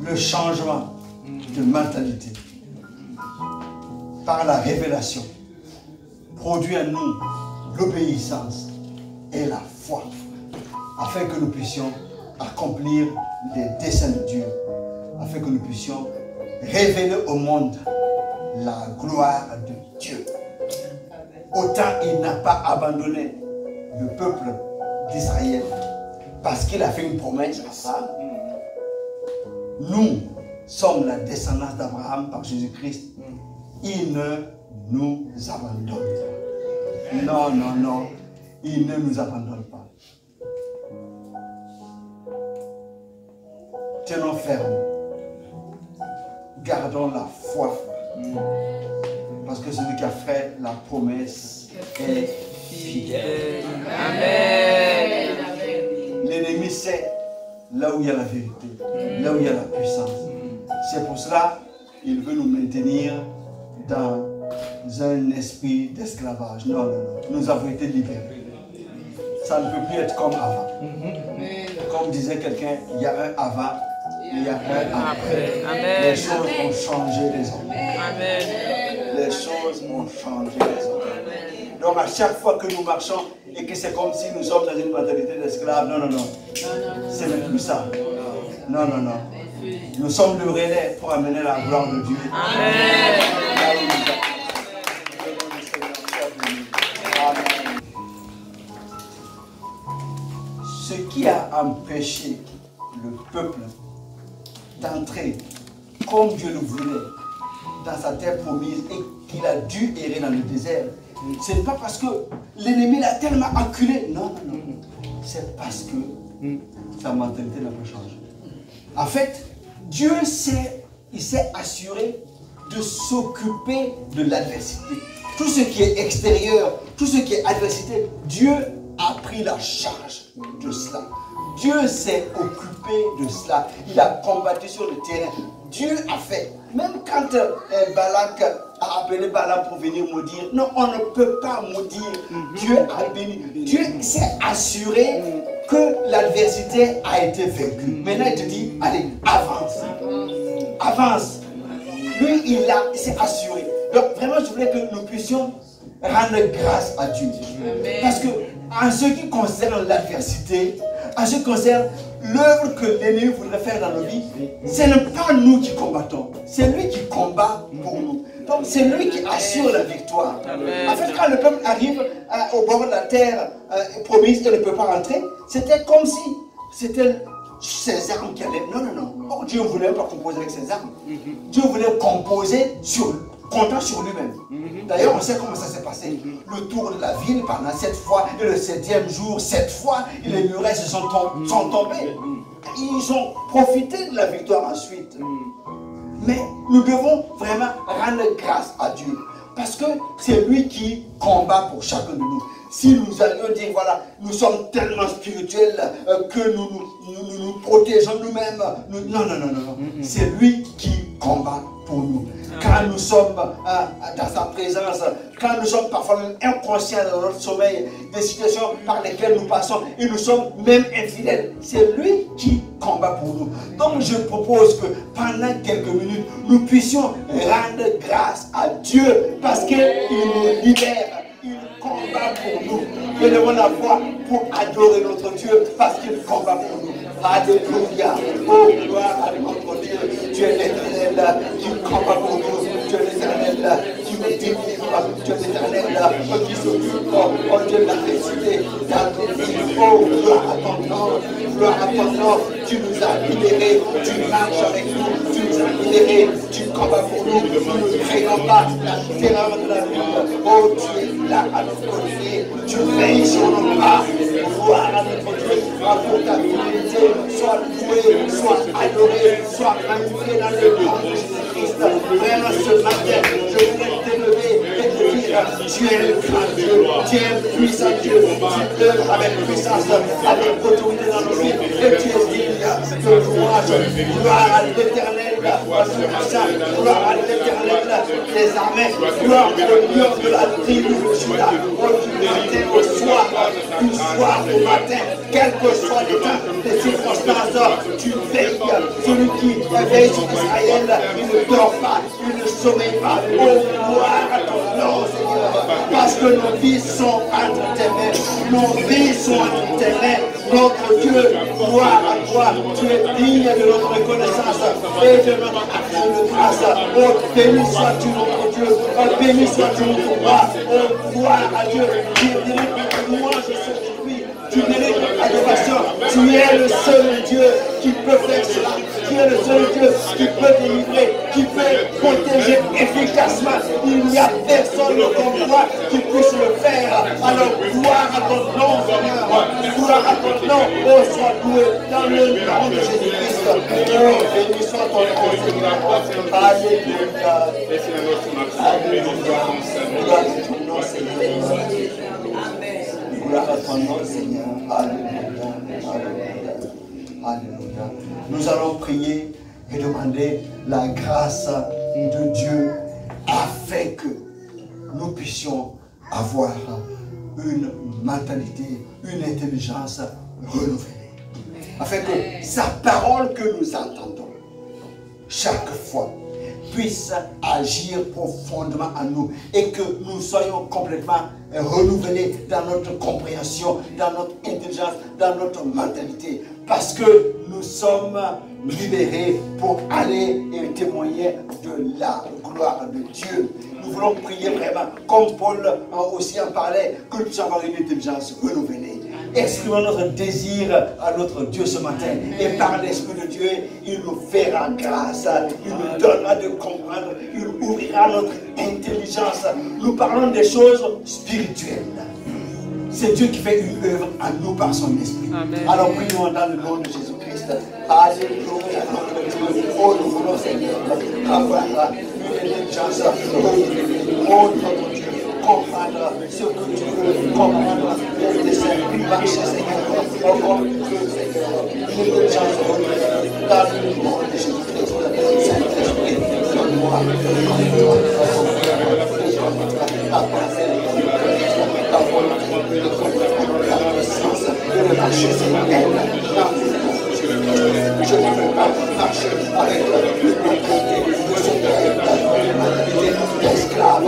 Le changement de mentalité par la révélation produit en nous l'obéissance et la foi afin que nous puissions accomplir les desseins de Dieu, afin que nous puissions révéler au monde la gloire de Dieu. Autant il n'a pas abandonné le peuple d'Israël parce qu'il a fait une promesse à Abraham. Nous sommes la descendance d'Abraham par Jésus-Christ. Il ne nous abandonne pas. Non, non, non. Il ne nous abandonne pas. Tenons ferme. Gardons la foi. Parce que celui qui a fait la promesse est fidèle. Amen. L'ennemi sait là où il y a la vérité, là où il y a la puissance. C'est pour cela qu'il veut nous maintenir dans un esprit d'esclavage. Non, non, non. Nous avons été libérés. Ça ne peut plus être comme avant. Comme disait quelqu'un, il y a un avant, il y a un après. Amen. Les choses ont changé désormais. Amen. Les choses ont changé désormais. Donc à chaque fois que nous marchons et que c'est comme si nous sommes dans une mentalité d'esclave, non, non, non. C'est même plus ça. Non, non, non. Nous sommes le relais pour amener la gloire de Dieu. Amen. Ce qui a empêché le peuple d'entrer comme Dieu le voulait dans sa terre promise et qu'il a dû errer dans le désert, ce n'est pas parce que l'ennemi l'a tellement acculé. Non, non, non. C'est parce que sa mentalité n'a pas changé. En fait, Dieu s'est assuré de s'occuper de l'adversité. Tout ce qui est extérieur, tout ce qui est adversité, Dieu a pris la charge de cela. Dieu s'est occupé de cela. Il a combattu sur le terrain. Dieu a fait. Même quand Balak a appelé Balaam pour venir maudire, non, on ne peut pas maudire. Dieu a béni. Dieu s'est assuré que l'adversité a été vaincue. Maintenant, il te dit, allez, avance. Avance. Lui, il s'est assuré. Donc, vraiment, je voulais que nous puissions rendre grâce à Dieu. Parce que, en ce qui concerne l'adversité, en ce qui concerne l'œuvre que l'ennemi voudrait faire dans nos vies, ce n'est pas nous qui combattons, c'est lui qui combat pour nous. Donc c'est lui qui assure la victoire. En fait, quand le peuple arrive au bord de la terre promise et ne peut pas rentrer, c'était comme si c'était ses armes qui allaient. Non, non, non. Oh, Dieu ne voulait pas composer avec ses armes. Dieu voulait composer comptant sur lui-même. D'ailleurs, on sait comment ça s'est passé. Le tour de la ville pendant 7 fois, et le 7e jour, 7 fois, et les murailles se sont tombées. Ils ont profité de la victoire ensuite. Mais nous devons vraiment rendre grâce à Dieu. Parce que c'est lui qui combat pour chacun de nous. Si nous allions dire, voilà, nous sommes tellement spirituels que nous protégeons nous-mêmes. Non. C'est lui qui combat pour nous. Quand nous sommes dans sa présence, quand nous sommes parfois même inconscients dans notre sommeil, des situations par lesquelles nous passons et nous sommes même infidèles, c'est lui qui combat pour nous. Donc je propose que pendant quelques minutes, nous puissions rendre grâce à Dieu parce qu'il nous libère. Il combat pour nous. Élevons la voix pour adorer notre Dieu parce qu'il combat pour nous. Alléluia. Oh, gloire à notre Dieu. Tu es l'Éternel qui combat pour nous. Tu es l'Éternel qui nous délivre. Tu es l'Éternel qui s'occupe. Oh Dieu, de la félicité dans nos vies. Oh, gloire à ton nom. Gloire à ton nom. Tu nous as libérés. Tu marches avec nous. Tu nous as libérés. Tu combats pour nous. Nous ne craignons pas la terreur de la vie. Oh, tu es là à notre côté. Tu veilles sur nos pas. Gloire à notre Dieu. Pour ta fidélité. Sois loué, sois adoré, sois magnifié dans le nom de Jésus-Christ. Vraiment ce matin, je voulais t'élever et te dire, tu es le grand Dieu, tu es le puissant Dieu, tu œuvres avec puissance, avec autorité dans nos vies, et tu es digne de louange. Gloire à l'Éternel, gloire à l'Éternel des armées, gloire au lion de la tribu de Juda, du matin au soir, du soir au matin, quel que soit le temps, les circonstances, tu veilles. Celui qui veille sur Israël, il ne dort pas, il ne sommeille pas. Oh, gloire à ton nom, Seigneur, parce que nos vies sont entre tes mains, nos vies sont entre tes mains. Notre Dieu, gloire à toi, tu es digne de notre reconnaissance et de notre action de grâce. Oh, béni sois-tu notre Dieu, oh, béni sois-tu notre roi, oh, gloire à Dieu, qui est moi je suis. Tu mérites l'adoration. Tu es le seul Dieu qui peut faire cela. Tu es le seul Dieu qui peut délivrer, qui peut protéger efficacement. Il n'y a personne comme toi qui puisse le faire. Alors, gloire à ton nom, Seigneur. Gloire à ton nom. Oh, sois doué dans le nom de Jésus-Christ. Oh, béni soit ton nom, Seigneur. Alléluia. Alléluia. Gloire à ton nom, Seigneur. Gloire à ton nom, Seigneur. Alléluia. Alléluia. Alléluia. Nous allons prier et demander la grâce de Dieu afin que nous puissions avoir une mentalité, une intelligence renouvelée. Afin que sa parole que nous entendons chaque fois puisse agir profondément en nous et que nous soyons complètement renouvelés dans notre compréhension, dans notre intelligence, dans notre mentalité. Parce que nous sommes libérés pour aller et témoigner de la gloire de Dieu. Nous voulons prier vraiment, comme Paul aussi en parlait, que nous puissions avoir une intelligence renouvelée. Exprimons notre désir à notre Dieu ce matin. Et par l'Esprit de Dieu, il nous fera grâce. Il nous donnera de comprendre. Il ouvrira notre intelligence. Nous parlons des choses spirituelles. C'est Dieu qui fait une œuvre en nous par son Esprit. Amen. Alors prions dans le nom de Jésus-Christ. Alléluia, notre Dieu. Oh, nous voulons, Seigneur, avoir une intelligence renouvelée. Oh, notre Dieu. Comprendre ce que tu veux, comprendre les desseins, marcher, Seigneur, comme tu veux, Seigneur, une intelligence renouvelée dans le nom de Jésus-Christ. Saint-Esprit, donne-moi ta volonté, la puissance de marcher, Seigneur, je ne veux pas marcher avec le côté de ce père, d'esclave,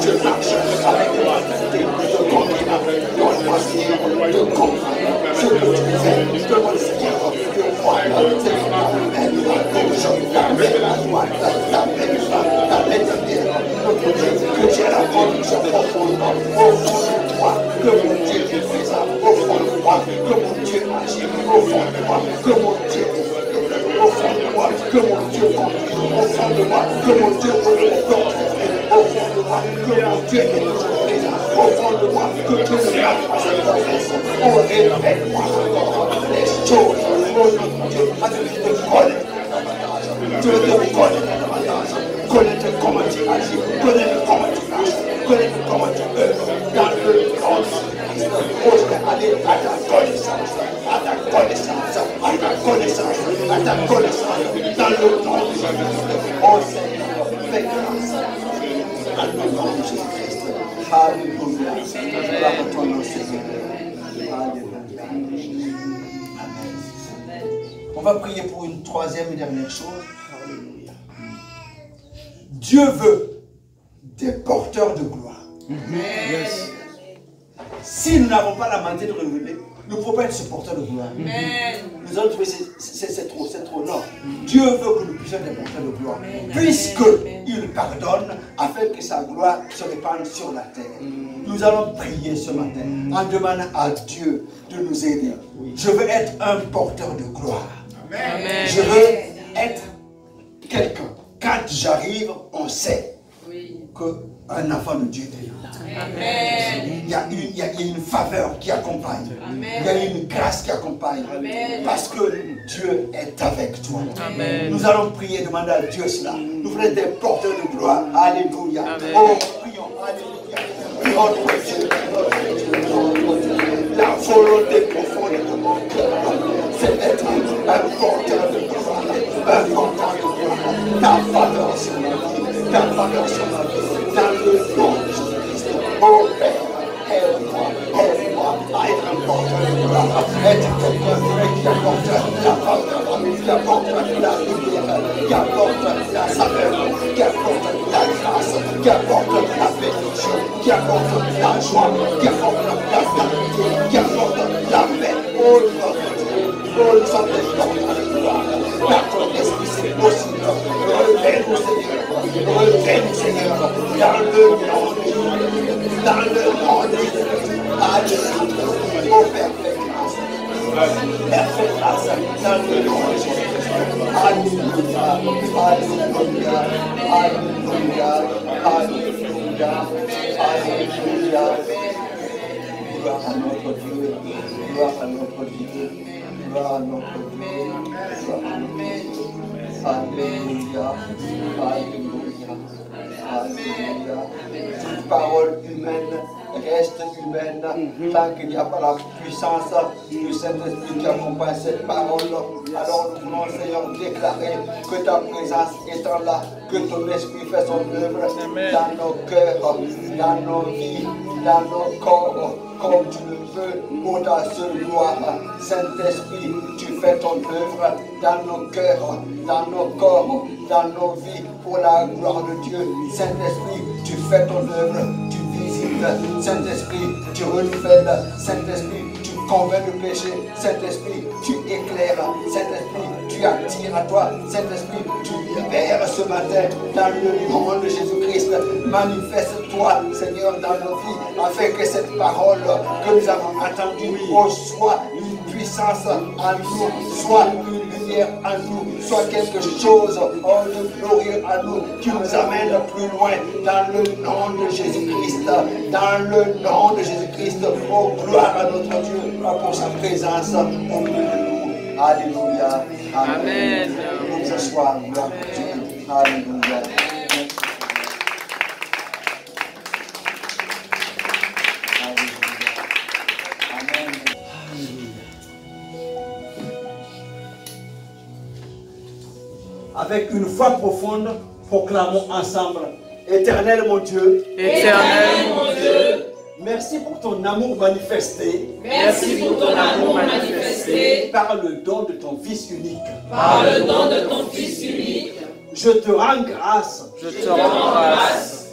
je marche avec la mentalité de comprendre, donne-moi Seigneur, de comprendre ce que tu fais, donne-moi Seigneur, de voir Seigneur, la gauche, la main, la droite, la main de terre, notre Dieu, que tu aies la conviction profondément, au fond de toi, que mon Dieu te fait ça, au fond de moi, que mon Dieu agit, au fond de moi, que mon Dieu au fond de moi, que mon Dieu conduit, au fond de moi, que mon Dieu porte, au fond de moi, que mon Dieu est toujours présent, au fond de moi, que Dieu ne marche pas sa promesse. Oh, révèle-moi encore les choses, oh mon Dieu, avec une colère. Je veux te connaissance, à ta connaissance, à ta connaissance, à ta connaissance, dans le nom de Jésus-Christ. Oh Seigneur, fais grâce, dans le nom de Jésus-Christ. Alléluia. Gloire à ton nom, Seigneur. Alléluia. Amen. On va prier pour une troisième et dernière chose. Alléluia. Dieu veut des porteurs de gloire. Yes. Si nous n'avons pas la manière de renouveler, nous ne pouvons pas être ce porteur de gloire. Nous allons trouver c'est trop, c'est trop. Non. Dieu veut que nous puissions être des porteurs de gloire. Puisqu'il pardonne afin que sa gloire se répande sur la terre. Nous allons prier ce matin en demandant à Dieu de nous aider. Je veux être un porteur de gloire. Amen. Je veux être quelqu'un. Quand j'arrive, on sait qu'un enfant de Dieu est là. Amen. Il y a une faveur qui accompagne. Amen. Il y a une grâce qui accompagne. Amen. Parce que Dieu est avec toi. Amen. Nous allons prier, demander à Dieu cela. Nous voulons être des porteurs de gloire. Alléluia. Amen. Oh, prions. Alléluia. Notre Dieu, la volonté profonde de mon cœur, c'est d'être un porteur de gloire. Un porteur de gloire. Ta faveur sur ma vie. Ta faveur sur ma vie. Dans le nom de Jésus-Christ. Oh Père, aide-moi à être un porteur de gloire. Être quelqu'un qui apporte la faveur, qui apporte la lumière, qui apporte la saveur, qui apporte la grâce, qui apporte la bénédiction, qui apporte la joie, qui apporte la stabilité, qui apporte la paix. Oh notre Dieu, oh nous sommes des porteurs de gloire. Par ton esprit c'est possible. Relève-nous Seigneur, relève-nous Seigneur, dans le nom de Jésus, dans le nom de Jésus. Alléluia. Oh Père, fais grâce. Père, fais grâce dans le nom de Jésus. Alléluia. Alléluia. Alléluia. Alléluia. Alléluia. Gloire à notre Dieu. Gloire à notre Dieu. Gloire à notre Dieu. Gloire à notre Dieu. Alléluia. Alléluia. Alléluia. Toute parole humaine reste humaine tant qu'il n'y a pas la puissance du Saint-Esprit qui accompagne cette parole. Alors nous voulons, Seigneur, déclarer que ta présence étant là, que ton esprit fait son œuvre dans nos cœurs, dans nos vies, dans nos corps, comme tu le veux, pour ta seule gloire. Saint-Esprit, tu fais ton œuvre dans nos cœurs, dans nos corps, dans nos vies, pour la gloire de Dieu. Saint-Esprit, tu fais ton œuvre, tu visites. Saint-Esprit, tu renouvelles. Saint-Esprit, tu convaincs le péché. Saint-Esprit, tu éclaires. Saint-Esprit, tu attires à toi. Saint-Esprit, tu libères ce matin dans le nom de Jésus-Christ. Manifeste-toi, Seigneur, dans nos vies, afin que cette parole que nous avons entendue soit une puissance en nous, soit une lumière en nous, soit quelque chose de glorieux en nous qui nous amène plus loin dans le nom de Jésus-Christ. Dans le nom de Jésus-Christ, oh gloire à notre Dieu pour sa présence au milieu de nous. Alléluia. Amen. Nous ce soir, gloire à Dieu. Alléluia. Avec une foi profonde, proclamons ensemble: Éternel mon Dieu, Éternel mon Dieu, merci pour ton amour manifesté. Merci pour ton amour manifesté par le don de ton Fils unique. Par le don de ton Fils unique. Je te rends grâce. Je te rends grâce.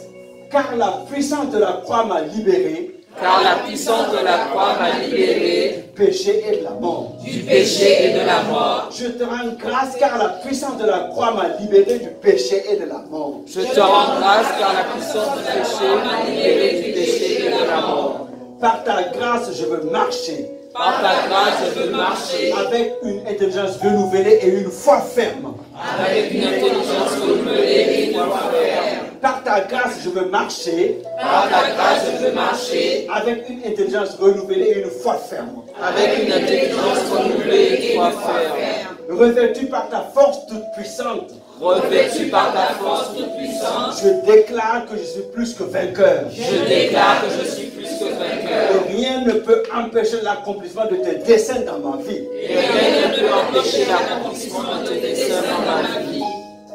Car la puissance de la croix m'a libéré. Car la puissance de la croix m'a libéré du péché et de la mort. Du péché et de la mort. Je te rends grâce car la puissance de la croix m'a libéré du péché et de la mort. Je te rends grâce car la puissance du péché m'a libéré du péché et de la mort. Par ta grâce, je veux marcher. Par ta grâce, je veux marcher. Avec une intelligence renouvelée et une foi ferme. Avec une intelligence renouvelée et une foi ferme. Par ta grâce, je veux marcher. Par ta grâce, je veux marcher. Avec une intelligence renouvelée et une foi ferme. Avec une intelligence renouvelée et une foi ferme. Revêtu par ta force toute puissante. Revêtu par ta force toute puissante. Je déclare que je suis plus que vainqueur. Je déclare que je suis plus que vainqueur. Et rien ne peut empêcher l'accomplissement de tes desseins dans ma vie. Et rien ne peut empêcher l'accomplissement de tes desseins dans ma vie.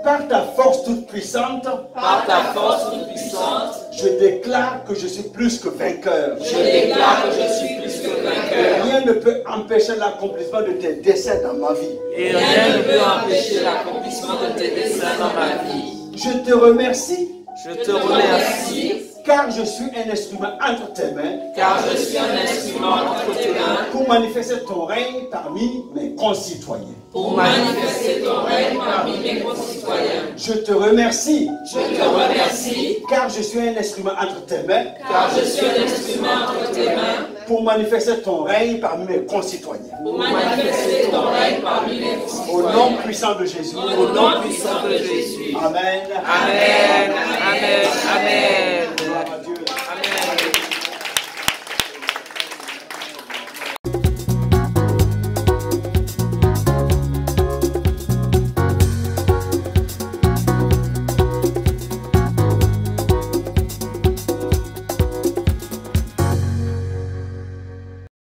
Par ta force toute puissante, Par ta force toute puissante, je déclare que je suis plus que vainqueur. je déclare que je suis plus que Et vainqueur. rien ne peut empêcher l'accomplissement de tes desseins dans ma vie. Et rien ne peut empêcher l'accomplissement de tes desseins dans ma vie. Je te remercie Je te remercie, car je suis un instrument entre tes mains car je suis un instrument entre tes mains pour manifester ton règne parmi mes concitoyens. pour manifester ton règne parmi mes concitoyens. Je te remercie Je te remercie, car je suis un instrument entre tes mains car je suis un instrument entre tes mains pour manifester ton règne parmi mes concitoyens. pour manifester ton règne parmi mes Au concitoyens. nom puissant de Jésus. Au nom puissant de Jésus. Amen. Amen, amen, amen. Gloire à Dieu.